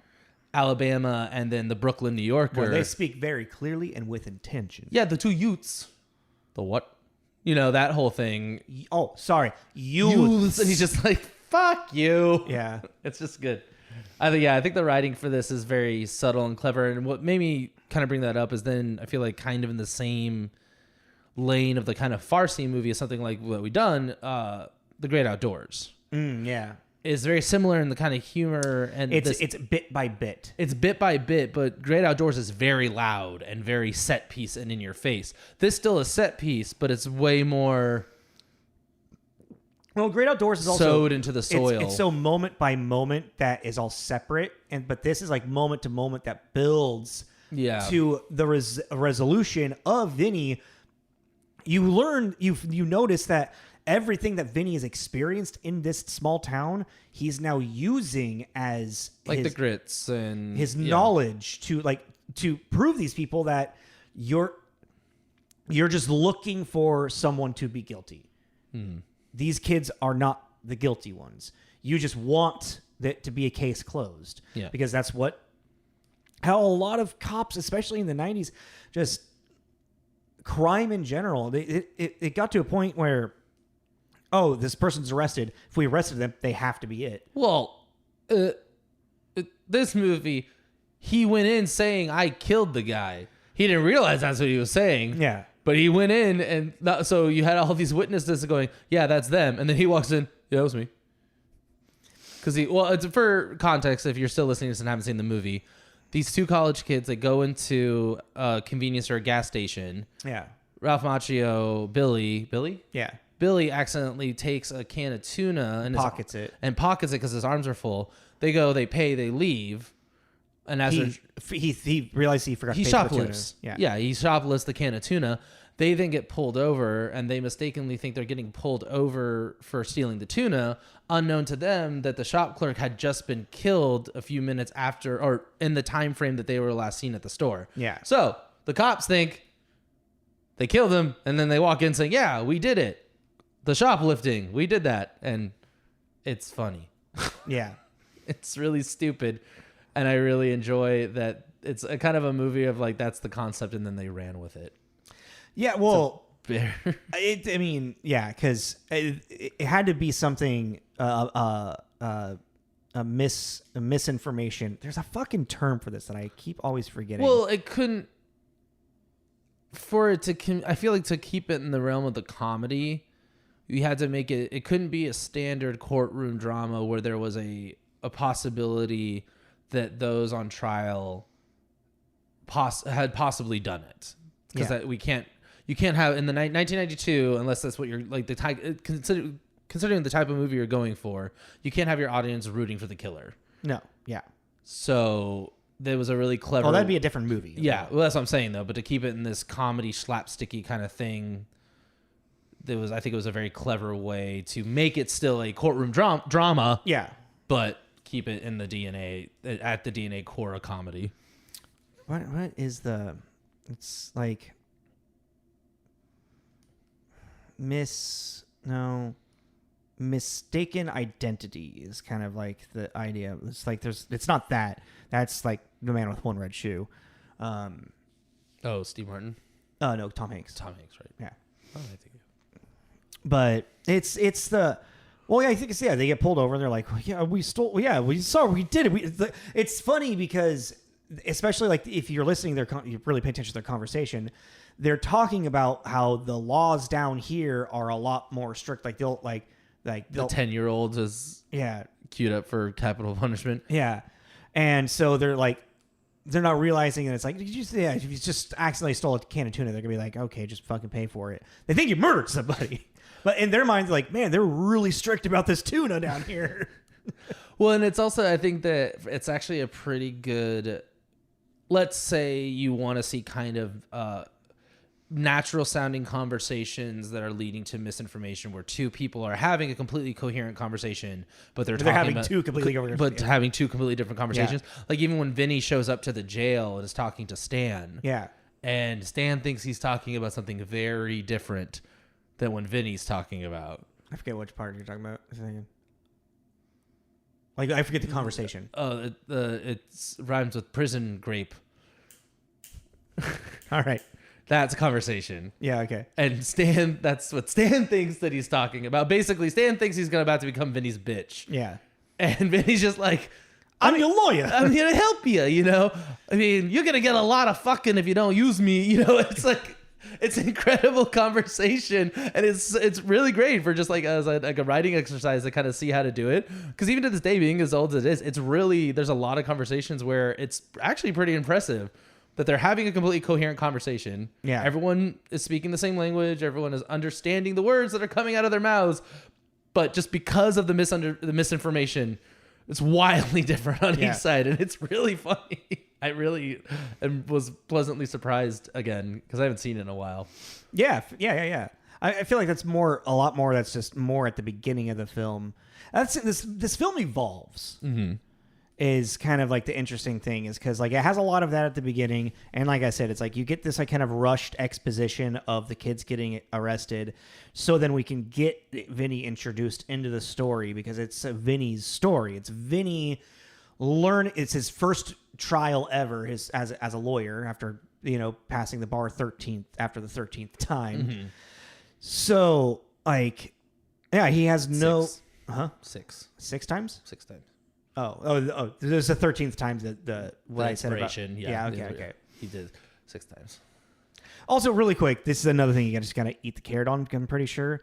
Speaker 2: Alabama and then the Brooklyn New Yorker.
Speaker 1: Where they speak very clearly and with intention.
Speaker 2: Yeah, the two youts. The what? You know, that whole thing.
Speaker 1: Oh, sorry. Youths.
Speaker 2: And he's just like, fuck you.
Speaker 1: Yeah.
Speaker 2: It's just good. I think the writing for this is very subtle and clever. And what made me kind of bring that up is then I feel like kind of in the same lane of the kind of Farsi movie as something like what we done, The Great Outdoors.
Speaker 1: Yeah.
Speaker 2: Is very similar in the kind of humor and
Speaker 1: it's bit by bit.
Speaker 2: It's bit by bit, but Great Outdoors is very loud and very set piece and in your face. This still a set piece, but it's way more.
Speaker 1: Well, Great Outdoors is also
Speaker 2: sewed into the soil.
Speaker 1: It's so moment by moment that is all separate, but this is like moment to moment that builds to the resolution of Vinny. You notice that everything that Vinny has experienced in this small town, he's now using as
Speaker 2: like the grits and
Speaker 1: his knowledge to prove these people that you're just looking for someone to be guilty. These kids are not the guilty ones. You just want that to be a case closed.
Speaker 2: Yeah.
Speaker 1: Because that's how a lot of cops, especially in the 90s, just crime in general, it got to a point where, oh, this person's arrested. If we arrested them, they have to be it.
Speaker 2: Well, this movie, he went in saying, I killed the guy. He didn't realize that's what he was saying.
Speaker 1: Yeah.
Speaker 2: But he went in, and so you had all these witnesses going, yeah, that's them. And then he walks in, yeah, that was me. Because it's for context, if you're still listening to this and haven't seen the movie, these two college kids, they go into a convenience or a gas station.
Speaker 1: Yeah.
Speaker 2: Ralph Macchio, Billy? Yeah. Billy accidentally takes a can of tuna and
Speaker 1: pockets it
Speaker 2: because his arms are full. They go, they pay, they leave. And as
Speaker 1: he realized he forgot to pay for the tuna.
Speaker 2: Yeah, he shoplifts the can of tuna. They then get pulled over, and they mistakenly think they're getting pulled over for stealing the tuna, unknown to them that the shop clerk had just been killed a few minutes after, or in the time frame that they were last seen at the store.
Speaker 1: Yeah.
Speaker 2: So the cops think they killed him, and then they walk in saying, yeah, we did it. The shoplifting, we did that. And it's funny.
Speaker 1: Yeah.
Speaker 2: It's really stupid. And I really enjoy that it's a kind of a movie of like, that's the concept, and then they ran with it.
Speaker 1: Yeah, well, because it had to be something, a misinformation. There's a fucking term for this that I keep always forgetting.
Speaker 2: Well, it couldn't, for it to, I feel like to keep it in the realm of the comedy, you had to make it couldn't be a standard courtroom drama where there was a possibility that those on trial had possibly done it. Because you can't have in the 1992, unless that's what you're like the type considering the type of movie you're going for, you can't have your audience rooting for the killer.
Speaker 1: No. Yeah.
Speaker 2: So there was a really clever.
Speaker 1: Oh, that'd be a different movie.
Speaker 2: Yeah. Well, that's what I'm saying though. But to keep it in this comedy slapsticky kind of thing, I think it was a very clever way to make it still a courtroom drama.
Speaker 1: Yeah.
Speaker 2: But keep it in the DNA at the DNA core of comedy.
Speaker 1: What is it's like mistaken identity is kind of like the idea. It's like it's not that. That's like The Man with One Red Shoe.
Speaker 2: Steve Martin.
Speaker 1: No, Tom Hanks.
Speaker 2: Tom Hanks, right?
Speaker 1: Yeah.
Speaker 2: Oh, I think.
Speaker 1: But it's the. Well, yeah, I think they get pulled over and they're like, yeah, we stole. Yeah, we saw. We did it. It's funny because, especially like if you're listening, you really pay attention to their conversation. They're talking about how the laws down here are a lot more strict. Like they'll the
Speaker 2: 10-year-olds is queued up for capital punishment.
Speaker 1: Yeah, and so they're not realizing that it's like, if you just accidentally stole a can of tuna, they're gonna be like, okay, just fucking pay for it. They think you murdered somebody, but in their minds, like, man, they're really strict about this tuna down here.
Speaker 2: Well, and it's also, I think that it's actually a pretty good let's say you want to see kind of natural sounding conversations that are leading to misinformation, where two people are having a completely coherent conversation, but they're having two completely different conversations. Yeah. Like even when Vinny shows up to the jail and is talking to Stan.
Speaker 1: Yeah.
Speaker 2: And Stan thinks he's talking about something very different than when Vinny's talking about.
Speaker 1: I forget which part you're talking about. Like, I forget the conversation.
Speaker 2: Oh, it rhymes with prison grape.
Speaker 1: All right.
Speaker 2: That's a conversation.
Speaker 1: Yeah, okay.
Speaker 2: And Stan, that's what Stan thinks that he's talking about. Basically, Stan thinks he's about to become Vinny's bitch.
Speaker 1: Yeah.
Speaker 2: And Vinny's just like,
Speaker 1: I'm your lawyer.
Speaker 2: I'm here to help you, you know? I mean, you're going to get a lot of fucking if you don't use me. You know, it's like, it's an incredible conversation. And it's really great for just like as a writing exercise to kind of see how to do it. Because even to this day, being as old as it is, it's really, there's a lot of conversations where it's actually pretty impressive that they're having a completely coherent conversation.
Speaker 1: Yeah.
Speaker 2: Everyone is speaking the same language. Everyone is understanding the words that are coming out of their mouths. But just because of the misinformation, it's wildly different on each side, and it's really funny. I really was pleasantly surprised again because I haven't seen it in a while.
Speaker 1: Yeah. I feel like that's a lot more. That's just more at the beginning of the film. This film evolves. Mm-hmm. Is kind of like the interesting thing is because like it has a lot of that at the beginning, and like I said, it's like you get this like kind of rushed exposition of the kids getting arrested, so then we can get Vinny introduced into the story because it's Vinny's story. It's Vinny it's his first trial ever as a lawyer after passing the bar after the 13th time. Mm-hmm. So like he has six times. Oh, there's the 13th time what I said about. Yeah, okay.
Speaker 2: He did 6 times.
Speaker 1: Also, really quick, this is another thing you just gotta eat the carrot on. I'm pretty sure.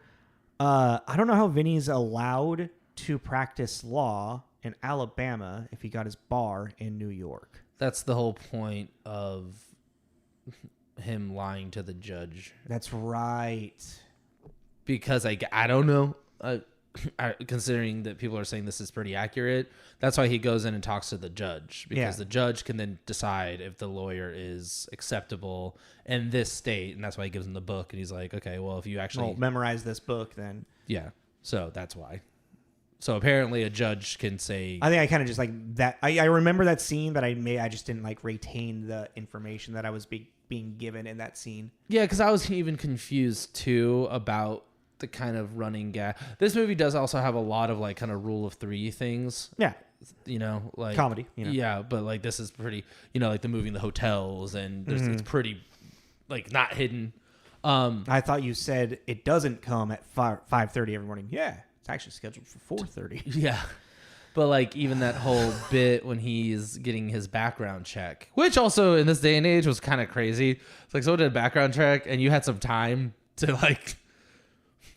Speaker 1: I don't know how Vinny's allowed to practice law in Alabama if he got his bar in New York.
Speaker 2: That's the whole point of him lying to the judge.
Speaker 1: That's right.
Speaker 2: Because I don't know. Considering that people are saying this is pretty accurate, that's why he goes in and talks to the judge, because the judge can then decide if the lawyer is acceptable in this state, and that's why he gives him the book, and he's like, okay, well, if you actually
Speaker 1: memorize this book, then
Speaker 2: so that's why. So apparently a judge can say,
Speaker 1: I think I kind of just like that. I remember that scene, but I just didn't like retain the information that I was being given in that scene.
Speaker 2: Yeah, because I was even confused too about the kind of running gag. This movie does also have a lot of like kind of rule of 3 things.
Speaker 1: Yeah.
Speaker 2: Like
Speaker 1: comedy.
Speaker 2: Yeah, but like this is pretty, like the moving the hotels and it's pretty like not hidden.
Speaker 1: I thought you said it doesn't come at 5:30 every morning. Yeah, it's actually scheduled for 4:30.
Speaker 2: Yeah. But like even that whole bit when he's getting his background check, which also in this day and age was kind of crazy. It's like someone did a background check and you had some time to like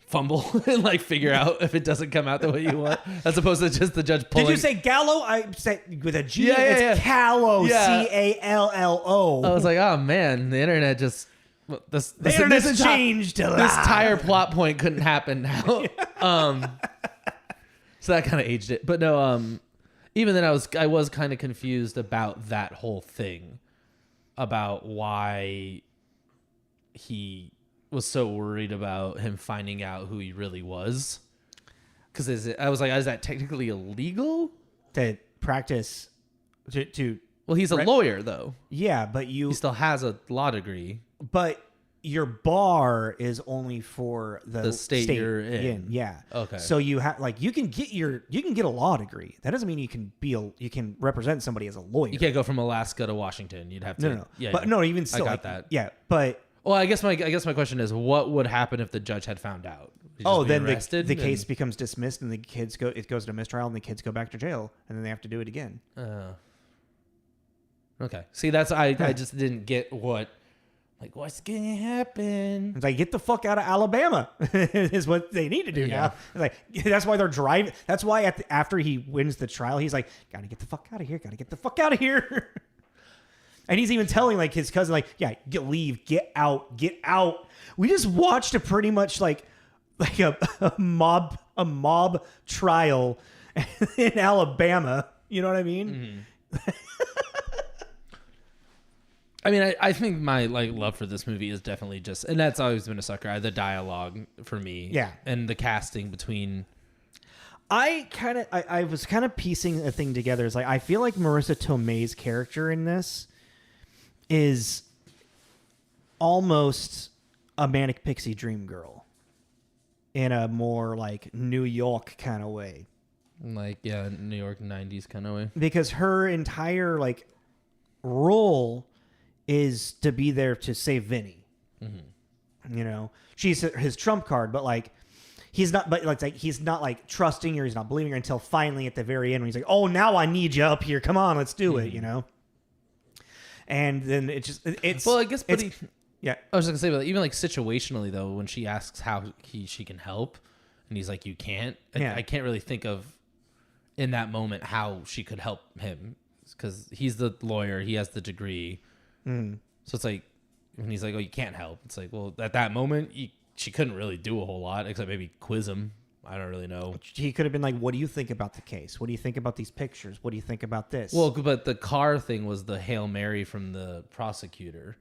Speaker 2: fumble and like figure out if it doesn't come out the way you want, as opposed to just the judge pulling.
Speaker 1: Did you say Gallo? I said with a G. Yeah, it's Callo. Callo.
Speaker 2: I was like, oh man, the internet just this
Speaker 1: changed.
Speaker 2: This entire plot point couldn't happen now. So that kind of aged it, but no. Even then, I was kind of confused about that whole thing, about why he was so worried about him finding out who he really was. Because I was like, is that technically illegal?
Speaker 1: To practice to
Speaker 2: well, he's a lawyer though.
Speaker 1: Yeah, but he
Speaker 2: still has a law degree.
Speaker 1: But your bar is only for the
Speaker 2: state you're in.
Speaker 1: Yeah.
Speaker 2: Okay.
Speaker 1: So you have you can get a law degree. That doesn't mean you can represent somebody as a lawyer.
Speaker 2: You can't go from Alaska to Washington. You'd have to.
Speaker 1: No. Yeah. But no, even still,
Speaker 2: I got that.
Speaker 1: Yeah, but.
Speaker 2: Well, I guess my question is, what would happen if the judge had found out?
Speaker 1: Then the case becomes dismissed, and it goes to mistrial, and the kids go back to jail, and then they have to do it again.
Speaker 2: Okay. See, I just didn't get what's gonna happen.
Speaker 1: It's like, get the fuck out of Alabama is what they need to do now. It's like, that's why they're driving. That's why after he wins the trial, he's like, gotta get the fuck out of here. Gotta get the fuck out of here. And he's even telling like his cousin, like, yeah, leave, get out. We just watched a pretty much like a mob trial in Alabama. You know what I mean?
Speaker 2: Mm-hmm. I mean, I think my like love for this movie is definitely just, and that's always been a sucker. The dialogue for me,
Speaker 1: Yeah.
Speaker 2: and the casting between.
Speaker 1: I was kind of piecing a thing together. It's like I feel like Marisa Tomei's character in this is almost a manic pixie dream girl in a more like New York kind of way.
Speaker 2: Like, yeah, New York 90s kind of way.
Speaker 1: Because her entire like role is to be there to save Vinny. Mm-hmm. You know, she's his trump card, but like he's not. But like he's not like trusting her. He's not believing her until finally at the very end when he's like, "Oh, now I need you up here. Come on, let's do it." You know. And then it's
Speaker 2: well, I guess, but
Speaker 1: yeah.
Speaker 2: I was just gonna say, but even like situationally though, when she asks how she can help, and he's like, "You can't." I can't really think of in that moment how she could help him because he's the lawyer, he has the degree. So it's like when he's like, "Oh, you can't help." It's like, well, at that moment, she couldn't really do a whole lot except maybe quiz him. I don't really know.
Speaker 1: He could have been like, "What do you think about the case? What do you think about these pictures? What do you think about this?"
Speaker 2: Well, but the car thing was the Hail Mary from the prosecutor.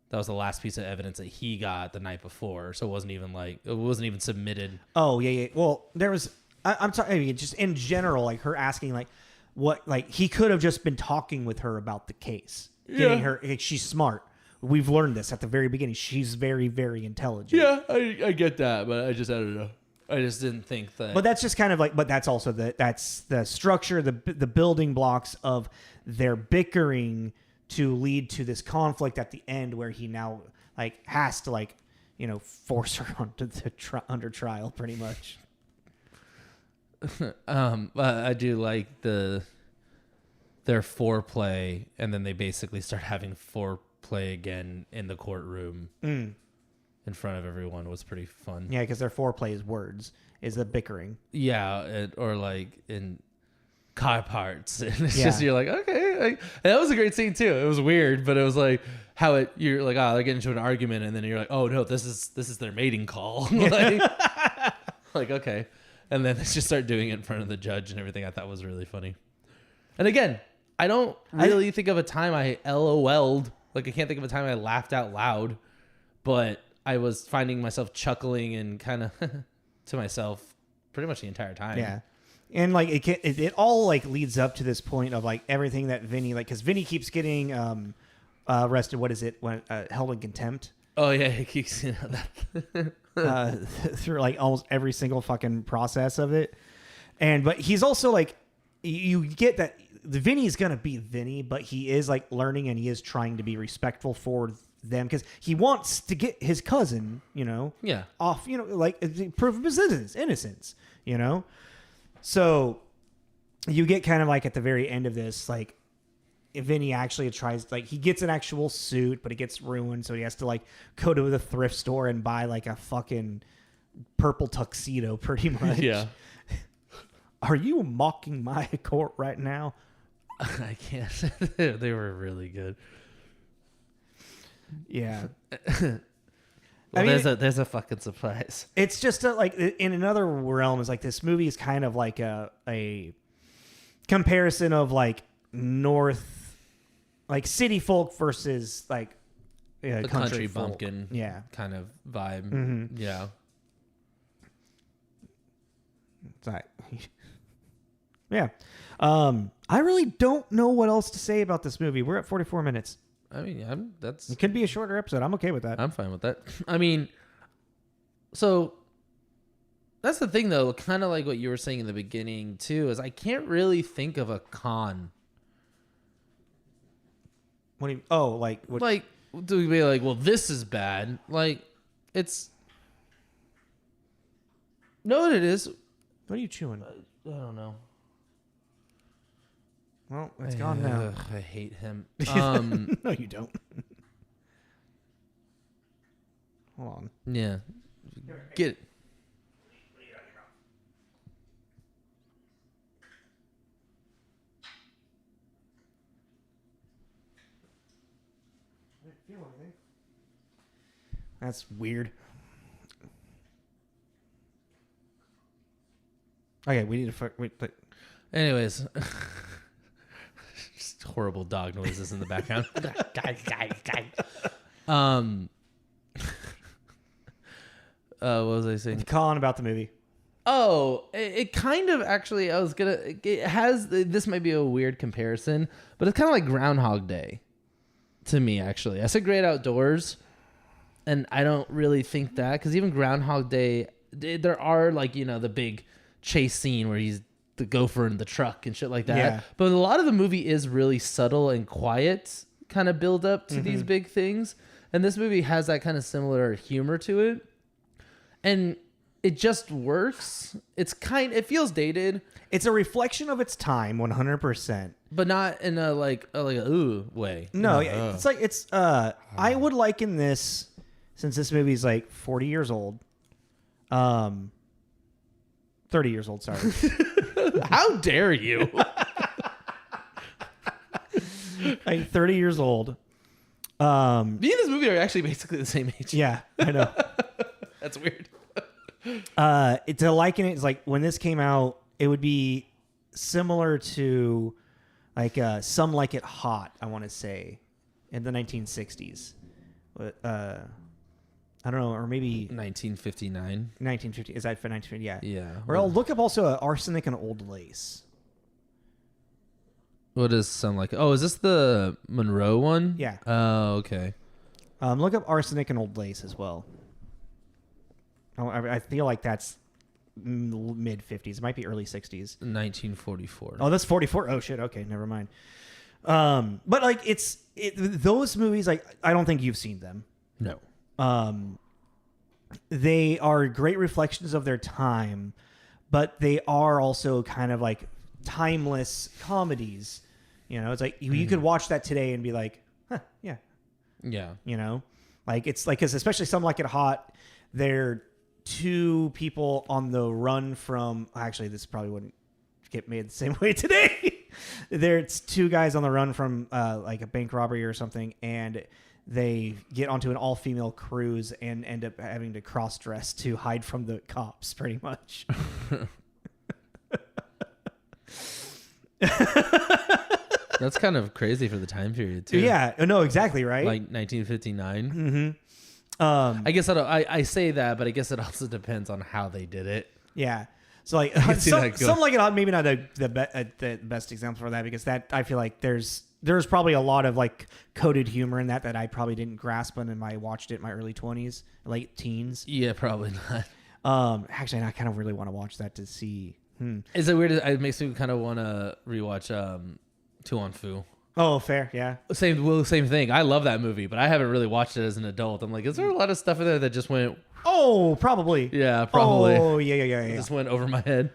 Speaker 2: That was the last piece of evidence that he got the night before, so it wasn't even submitted.
Speaker 1: Oh yeah. Well, there was. I'm talking. I mean, just in general, like her asking, like, what, like he could have just been talking with her about the case, getting her. Like, she's smart. We've learned this at the very beginning. She's very, very intelligent.
Speaker 2: Yeah, I get that, but I don't know. I just didn't think that.
Speaker 1: But that's just kind of like. But that's also that's the structure, the building blocks of their bickering to lead to this conflict at the end, where he now like has to like, you know, force her under trial, pretty much.
Speaker 2: I do like their foreplay, and then they basically start having foreplay again in the courtroom in front of everyone. Was pretty fun.
Speaker 1: Yeah, because their foreplay is words, is the bickering.
Speaker 2: Yeah, or like in car parts, and it's just you're like, okay, and that was a great scene too. It was weird, but it was like how you're like, oh, they're getting into an argument, and then you're like, oh no, this is their mating call. like okay. And then they just start doing it in front of the judge and everything. I thought was really funny. And again, I don't really think of a time I LOL'd. Like, I can't think of a time I laughed out loud. But I was finding myself chuckling and kind of to myself pretty much the entire time.
Speaker 1: Yeah. And, like, it all, like, leads up to this point of, like, everything that Vinny, like, because Vinny keeps getting arrested. What is it? Held in contempt.
Speaker 2: Oh, yeah. He keeps,
Speaker 1: through like almost every single fucking process of it. But he's also like, you get that the Vinny's gonna be Vinny, but he is like learning and he is trying to be respectful for them because he wants to get his cousin, you know, off, you know, like proof of his innocence, you know. So you get kind of like at the very end of this, like Vinny actually tries, like he gets an actual suit, but it gets ruined, so he has to like go to the thrift store and buy like a fucking purple tuxedo, pretty much.
Speaker 2: Yeah.
Speaker 1: Are you mocking my court right now?
Speaker 2: I can't. They were really good.
Speaker 1: Yeah.
Speaker 2: Well, I mean, there's a fucking surprise.
Speaker 1: It's just like in another realm is like this movie is kind of like a comparison of like North. Like city folk versus like
Speaker 2: the country
Speaker 1: folk.
Speaker 2: bumpkin kind of vibe.
Speaker 1: Mm-hmm.
Speaker 2: Yeah.
Speaker 1: Yeah. I really don't know what else to say about this movie. We're at 44 minutes.
Speaker 2: I mean,
Speaker 1: it could be a shorter episode. I'm okay with that.
Speaker 2: I'm fine with that. I mean, so that's the thing though, kind of like what you were saying in the beginning too, is I can't really think of a con.
Speaker 1: What do you? Oh, like what?
Speaker 2: Like, do we be like, well, this is bad? Like, it's. Know what it is?
Speaker 1: What are you chewing?
Speaker 2: I don't know.
Speaker 1: Well, it's gone now.
Speaker 2: I hate him.
Speaker 1: No, you don't. Hold on.
Speaker 2: Yeah. Get it.
Speaker 1: That's weird. Okay, we need to wait.
Speaker 2: Anyways, horrible dog noises in the background. What was I saying?
Speaker 1: Colin about the movie.
Speaker 2: Oh, it kind of actually, it has, this might be a weird comparison, but it's kind of like Groundhog Day to me, actually. I said Great Outdoors, and I don't really think that, because even Groundhog Day, there are like, you know, the big chase scene where he's the gopher in the truck and shit like that.
Speaker 1: Yeah.
Speaker 2: But a lot of the movie is really subtle and quiet, kind of build up to these big things. And this movie has that kind of similar humor to it. And it just works. It feels dated.
Speaker 1: It's a reflection of its time, 100%.
Speaker 2: But not in a like a ooh way.
Speaker 1: No, it's like I would liken this, since this movie is like 40 years old. 30 years old, sorry.
Speaker 2: How dare you?
Speaker 1: Like 30 years old.
Speaker 2: Me and this movie are actually basically the same age.
Speaker 1: Yeah, I know.
Speaker 2: That's weird.
Speaker 1: To liken it is like when this came out, it would be similar to like Some Like It Hot, I want to say, in the 1960s. But I don't know, or maybe
Speaker 2: 1959.
Speaker 1: 1950. Is that for 1950? Yeah.
Speaker 2: Yeah.
Speaker 1: Or I'll look up also Arsenic and Old Lace.
Speaker 2: What does sound like? Oh, is this the Monroe one?
Speaker 1: Yeah.
Speaker 2: Oh, okay.
Speaker 1: Look up Arsenic and Old Lace as well. I feel like that's mid 50s. It might be early 60s.
Speaker 2: 1944.
Speaker 1: Oh, that's 44. Oh shit. Okay, never mind. But like those movies, like I don't think you've seen them.
Speaker 2: No.
Speaker 1: They are great reflections of their time, but they are also kind of like timeless comedies. You know, it's like you could watch that today and be like, huh, yeah.
Speaker 2: Yeah.
Speaker 1: You know, like it's like, cause especially Some Like It Hot, they're two people on the run from, actually this probably wouldn't get made the same way today. There's two guys on the run from like a bank robbery or something, and they get onto an all-female cruise and end up having to cross-dress to hide from the cops, pretty much.
Speaker 2: That's kind of crazy for the time period too.
Speaker 1: Yeah, no, exactly, right?
Speaker 2: Like 1959.
Speaker 1: Mm-hmm.
Speaker 2: I guess I say that, but I guess it also depends on how they did it.
Speaker 1: Yeah. So like Some Like It Hot, maybe not the best example for that, because that I feel like there's probably a lot of like coded humor in that I probably didn't grasp when I watched it in my early 20s, late teens.
Speaker 2: Yeah, probably not.
Speaker 1: Actually, I kind of really want to watch that to see.
Speaker 2: Is it weird? It makes me kind of want to rewatch Tu On Fu.
Speaker 1: Oh, fair, yeah.
Speaker 2: Same thing. I love that movie, but I haven't really watched it as an adult. I'm like, is there a lot of stuff in there that just went?
Speaker 1: Oh, probably.
Speaker 2: Yeah, probably.
Speaker 1: Oh, yeah.
Speaker 2: Just went over my head.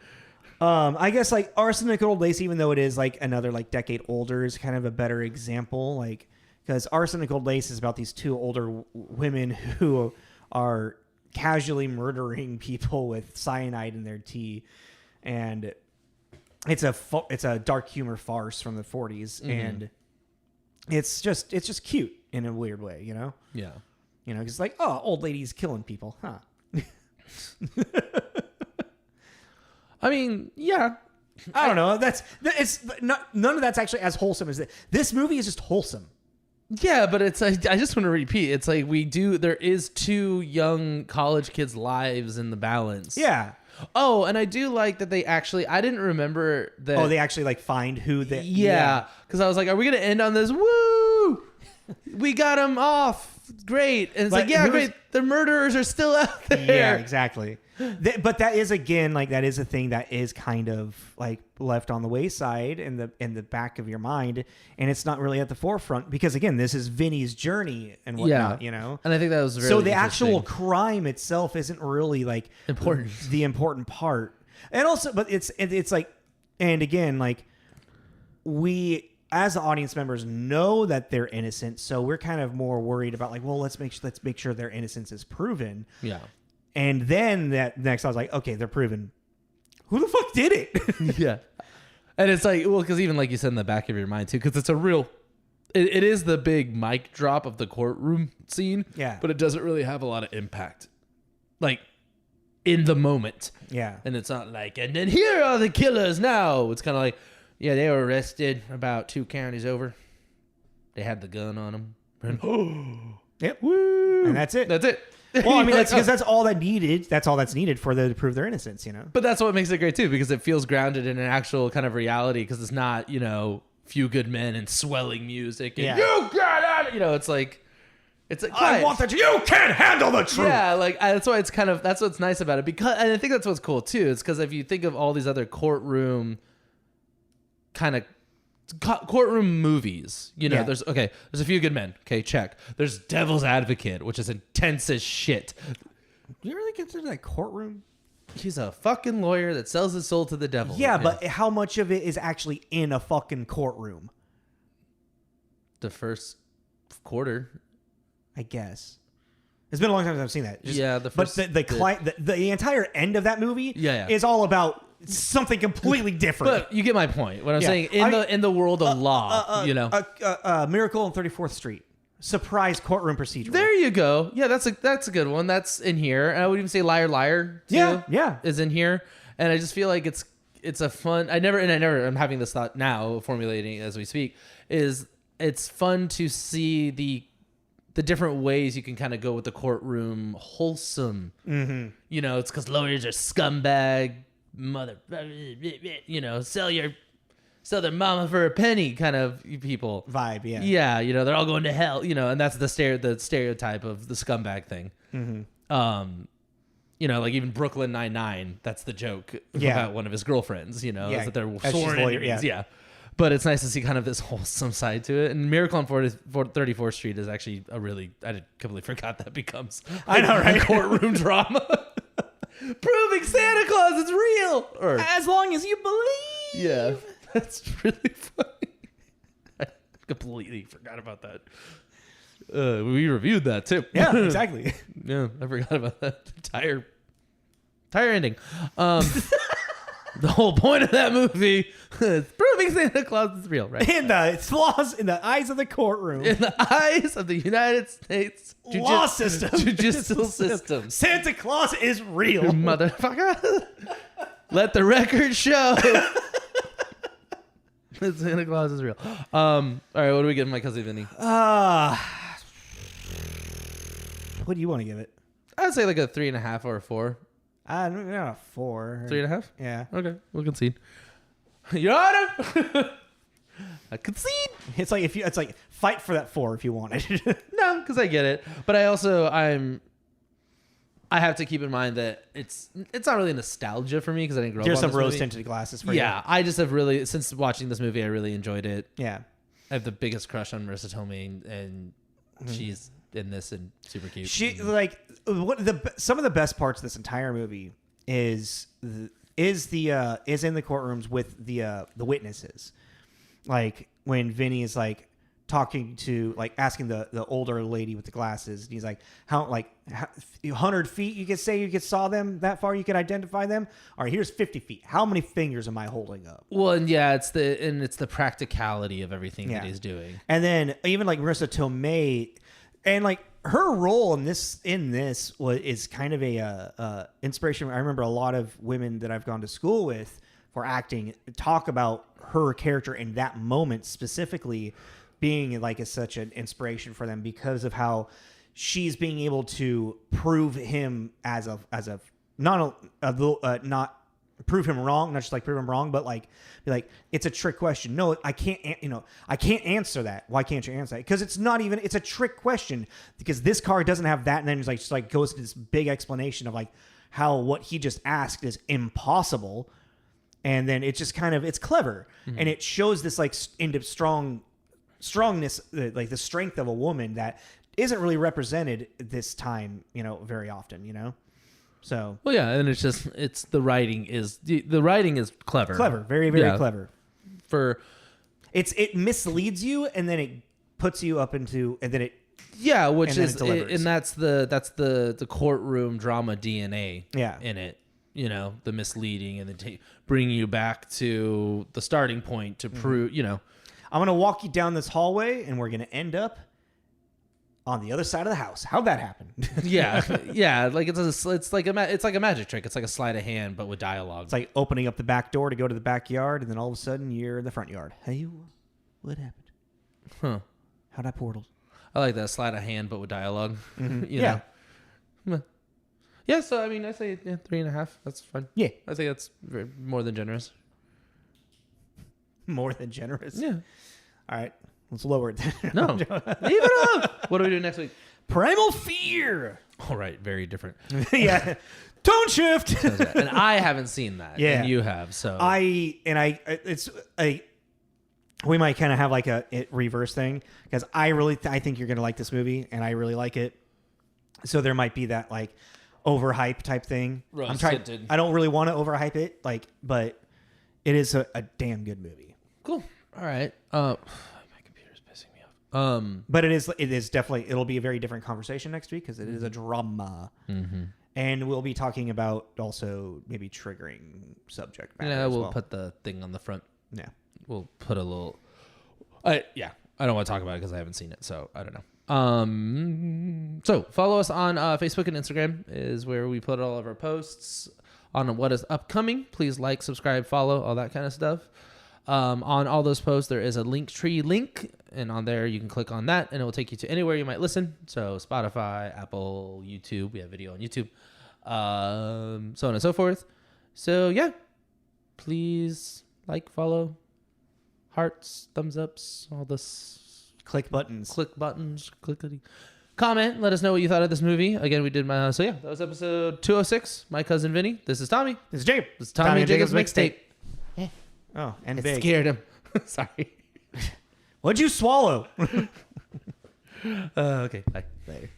Speaker 1: I guess like Arsenic and Old Lace, even though it is like another like decade older, is kind of a better example. Like, because Arsenic and Old Lace is about these two older women who are casually murdering people with cyanide in their tea, and it's a dark humor farce from the 40s, and it's just cute in a weird way, you know?
Speaker 2: Yeah.
Speaker 1: You know, because like, oh, old ladies killing people, huh?
Speaker 2: I mean, yeah.
Speaker 1: I don't know. It's not, none of that's actually as wholesome as this movie is just wholesome.
Speaker 2: Yeah, but it's I just want to repeat. It's like there is two young college kids' lives in the balance.
Speaker 1: Yeah.
Speaker 2: Oh, and I do like that I didn't remember that.
Speaker 1: Oh, they actually like find who they.
Speaker 2: Yeah, because I was like, are we gonna end on this? Woo! We got him off. Great. And it's like, yeah, great. The murderers are still out there.
Speaker 1: Yeah, exactly. But that is, again, like that is a thing that is kind of like left on the wayside in the back of your mind, and it's not really at the forefront because, again, this is Vinny's journey and whatnot, you know.
Speaker 2: And I think that was really
Speaker 1: so the actual crime itself isn't really like
Speaker 2: important.
Speaker 1: The important part, and also, but it's like, and again, like we as the audience members know that they're innocent, so we're kind of more worried about like, well, let's make sure their innocence is proven. Yeah. And then that next, I was like, okay, they're proven. Who the fuck did it?
Speaker 2: Yeah. And it's like, well, because even like you said in the back of your mind too, because it's a real, it is the big mic drop of the courtroom scene.
Speaker 1: Yeah.
Speaker 2: But it doesn't really have a lot of impact, like in the moment.
Speaker 1: Yeah.
Speaker 2: And it's not like, and then here are the killers now. It's kind of like, Yeah, they were arrested about 2 counties over. They had the gun on them.
Speaker 1: Yep.
Speaker 2: Woo.
Speaker 1: And that's it.
Speaker 2: That's it.
Speaker 1: Well, I mean, that's because that's all that needed. That's all that's needed for them to prove their innocence, you know?
Speaker 2: But that's what makes it great, too, because it feels grounded in an actual kind of reality, because it's not, few good men and swelling music. And, you got out! It's like
Speaker 1: I want that. You can't handle the truth.
Speaker 2: Yeah, that's why that's what's nice about it. And I think that's what's cool, too. It's because if you think of all these other courtroom movies, there's a Few Good Men. Okay, check. There's Devil's Advocate, which is intense as shit.
Speaker 1: Do you really consider that courtroom?
Speaker 2: He's a fucking lawyer that sells his soul to the devil.
Speaker 1: Yeah, but how much of it is actually in a fucking courtroom?
Speaker 2: The first quarter,
Speaker 1: I guess. It's been a long time since I've seen that.
Speaker 2: But
Speaker 1: the entire end of that movie is all about something completely different.
Speaker 2: But you get my point. What I'm saying in the world of law,
Speaker 1: Miracle on 34th Street. Surprise courtroom procedural.
Speaker 2: There you go. Yeah, that's a good one. That's in here. And I would even say Liar Liar too, is in here. And I just feel like it's a fun. I'm having this thought now, formulating as we speak. It's fun to see the different ways you can kind of go with the courtroom wholesome. Mm-hmm. It's because lawyers are scumbag, mother, sell their mama for a penny kind of people
Speaker 1: vibe.
Speaker 2: Yeah, they're all going to hell. And that's the stereotype of the scumbag thing. Mm-hmm. Like even Brooklyn Nine-Nine, that's the joke about one of his girlfriends. Is that they're sworn enemies. Yeah. But it's nice to see kind of this wholesome side to it. And Miracle on 34th Street is actually I completely forgot that becomes
Speaker 1: I know, right?
Speaker 2: A courtroom drama. Proving Santa Claus is real. Or,
Speaker 1: as long as you believe.
Speaker 2: Yeah, that's really funny. I completely forgot about that. We reviewed that too.
Speaker 1: Yeah, exactly.
Speaker 2: Yeah, I forgot about that entire ending. The whole point of that movie is proving Santa Claus is real, right?
Speaker 1: In the flaws in the eyes of the courtroom.
Speaker 2: In the eyes of the United States
Speaker 1: law system.
Speaker 2: Judicial system.
Speaker 1: Santa Claus is real.
Speaker 2: Motherfucker. Let the record show that Santa Claus is real. All right, what do we give My Cousin Vinny?
Speaker 1: What do you want to give it?
Speaker 2: I'd say like a 3.5 or a 4.
Speaker 1: Not a 4.
Speaker 2: 3.5?
Speaker 1: Yeah.
Speaker 2: Okay, we'll concede. Your Honor, I concede.
Speaker 1: It's like fight for that 4 if you want it.
Speaker 2: No, because I get it, but I have to keep in mind that it's not really nostalgia for me because I didn't grow up on this movie.
Speaker 1: There's some rose tinted glasses for you.
Speaker 2: Yeah, I just have really, since watching this movie, I really enjoyed it.
Speaker 1: Yeah,
Speaker 2: I have the biggest crush on Marisa Tomei, and she's in this and super cute.
Speaker 1: She some of the best parts of this entire movie is in the courtrooms with the witnesses, like when Vinny is like talking to asking the older lady with the glasses, and he's like, how 100 feet you could say you could saw them that far, you could identify them. All right, here's 50 feet. How many fingers am I holding up?
Speaker 2: Well, and it's the practicality of everything that he's doing.
Speaker 1: And then even like Marisa Tomei, and like her role in this is kind of a inspiration. I remember a lot of women that I've gone to school with for acting talk about her character in that moment specifically being such an inspiration for them because of how she's being able to prove him not prove him wrong, not just prove him wrong, but be like, it's a trick question. No, I can't answer that. Why can't you answer that? Because it's a trick question because this card doesn't have that. And then it's goes into this big explanation of how what he just asked is impossible. And then it's just it's clever. Mm-hmm. And it shows this strongness, the strength of a woman that isn't really represented this time, very often, So
Speaker 2: well, yeah, and it's the writing is clever,
Speaker 1: very very clever. It misleads you and then it puts you up into and then it
Speaker 2: that's the courtroom drama DNA in it. The misleading and then bringing you back to the starting point to prove. I'm
Speaker 1: gonna walk you down this hallway and we're gonna end up on the other side of the house. How'd that happen?
Speaker 2: Yeah. Like it's like a magic trick. It's like a sleight of hand, but with dialogue.
Speaker 1: It's like opening up the back door to go to the backyard, and then all of a sudden you're in the front yard. Hey, what happened?
Speaker 2: Huh?
Speaker 1: How'd I portal?
Speaker 2: I like that sleight of hand, but with dialogue.
Speaker 1: Mm-hmm.
Speaker 2: You know? Yeah. So I mean, I say 3.5. That's fine.
Speaker 1: Yeah,
Speaker 2: I think that's more than generous.
Speaker 1: more than generous.
Speaker 2: Yeah.
Speaker 1: All right, let's lower it.
Speaker 2: No, leave it up. What do we do next week?
Speaker 1: Primal Fear.
Speaker 2: All right, very different.
Speaker 1: Yeah, tone shift.
Speaker 2: And I haven't seen that.
Speaker 1: Yeah.
Speaker 2: And you have. So
Speaker 1: we might kind of have like a reverse thing because I think you're gonna like this movie and I really like it. So there might be that like overhype type thing.
Speaker 2: Rose-tinted.
Speaker 1: I don't really want to overhype it, but it is a damn good movie.
Speaker 2: Cool. All right. My computer's pissing me off.
Speaker 1: But it is definitely, it'll be a very different conversation next week because it is a drama.
Speaker 2: Mm-hmm.
Speaker 1: And we'll be talking about also maybe triggering subject matter.
Speaker 2: Yeah,
Speaker 1: as
Speaker 2: we'll
Speaker 1: well.
Speaker 2: put the thing on the front.
Speaker 1: Yeah.
Speaker 2: We'll put a little. I don't want to talk about it because I haven't seen it, so I don't know. So follow us on Facebook and Instagram is where we put all of our posts on what is upcoming. Please like, subscribe, follow, all that kind of stuff. On all those posts, there is a Linktree link, and on there you can click on that, and it will take you to anywhere you might listen. So Spotify, Apple, YouTube. We have video on YouTube, so on and so forth. So yeah, please like, follow, hearts, thumbs ups, all this.
Speaker 1: Click buttons.
Speaker 2: Click buttons. Clickety. Comment. Let us know what you thought of this movie. Again, we did that was episode 206. My Cousin Vinny. This is Tommy.
Speaker 1: This is Jacob.
Speaker 2: This is Tommy and Jacob's mixtape.
Speaker 1: Oh, and
Speaker 2: It
Speaker 1: big.
Speaker 2: scared him. Sorry.
Speaker 1: What'd you swallow?
Speaker 2: Okay. Bye.
Speaker 1: Later.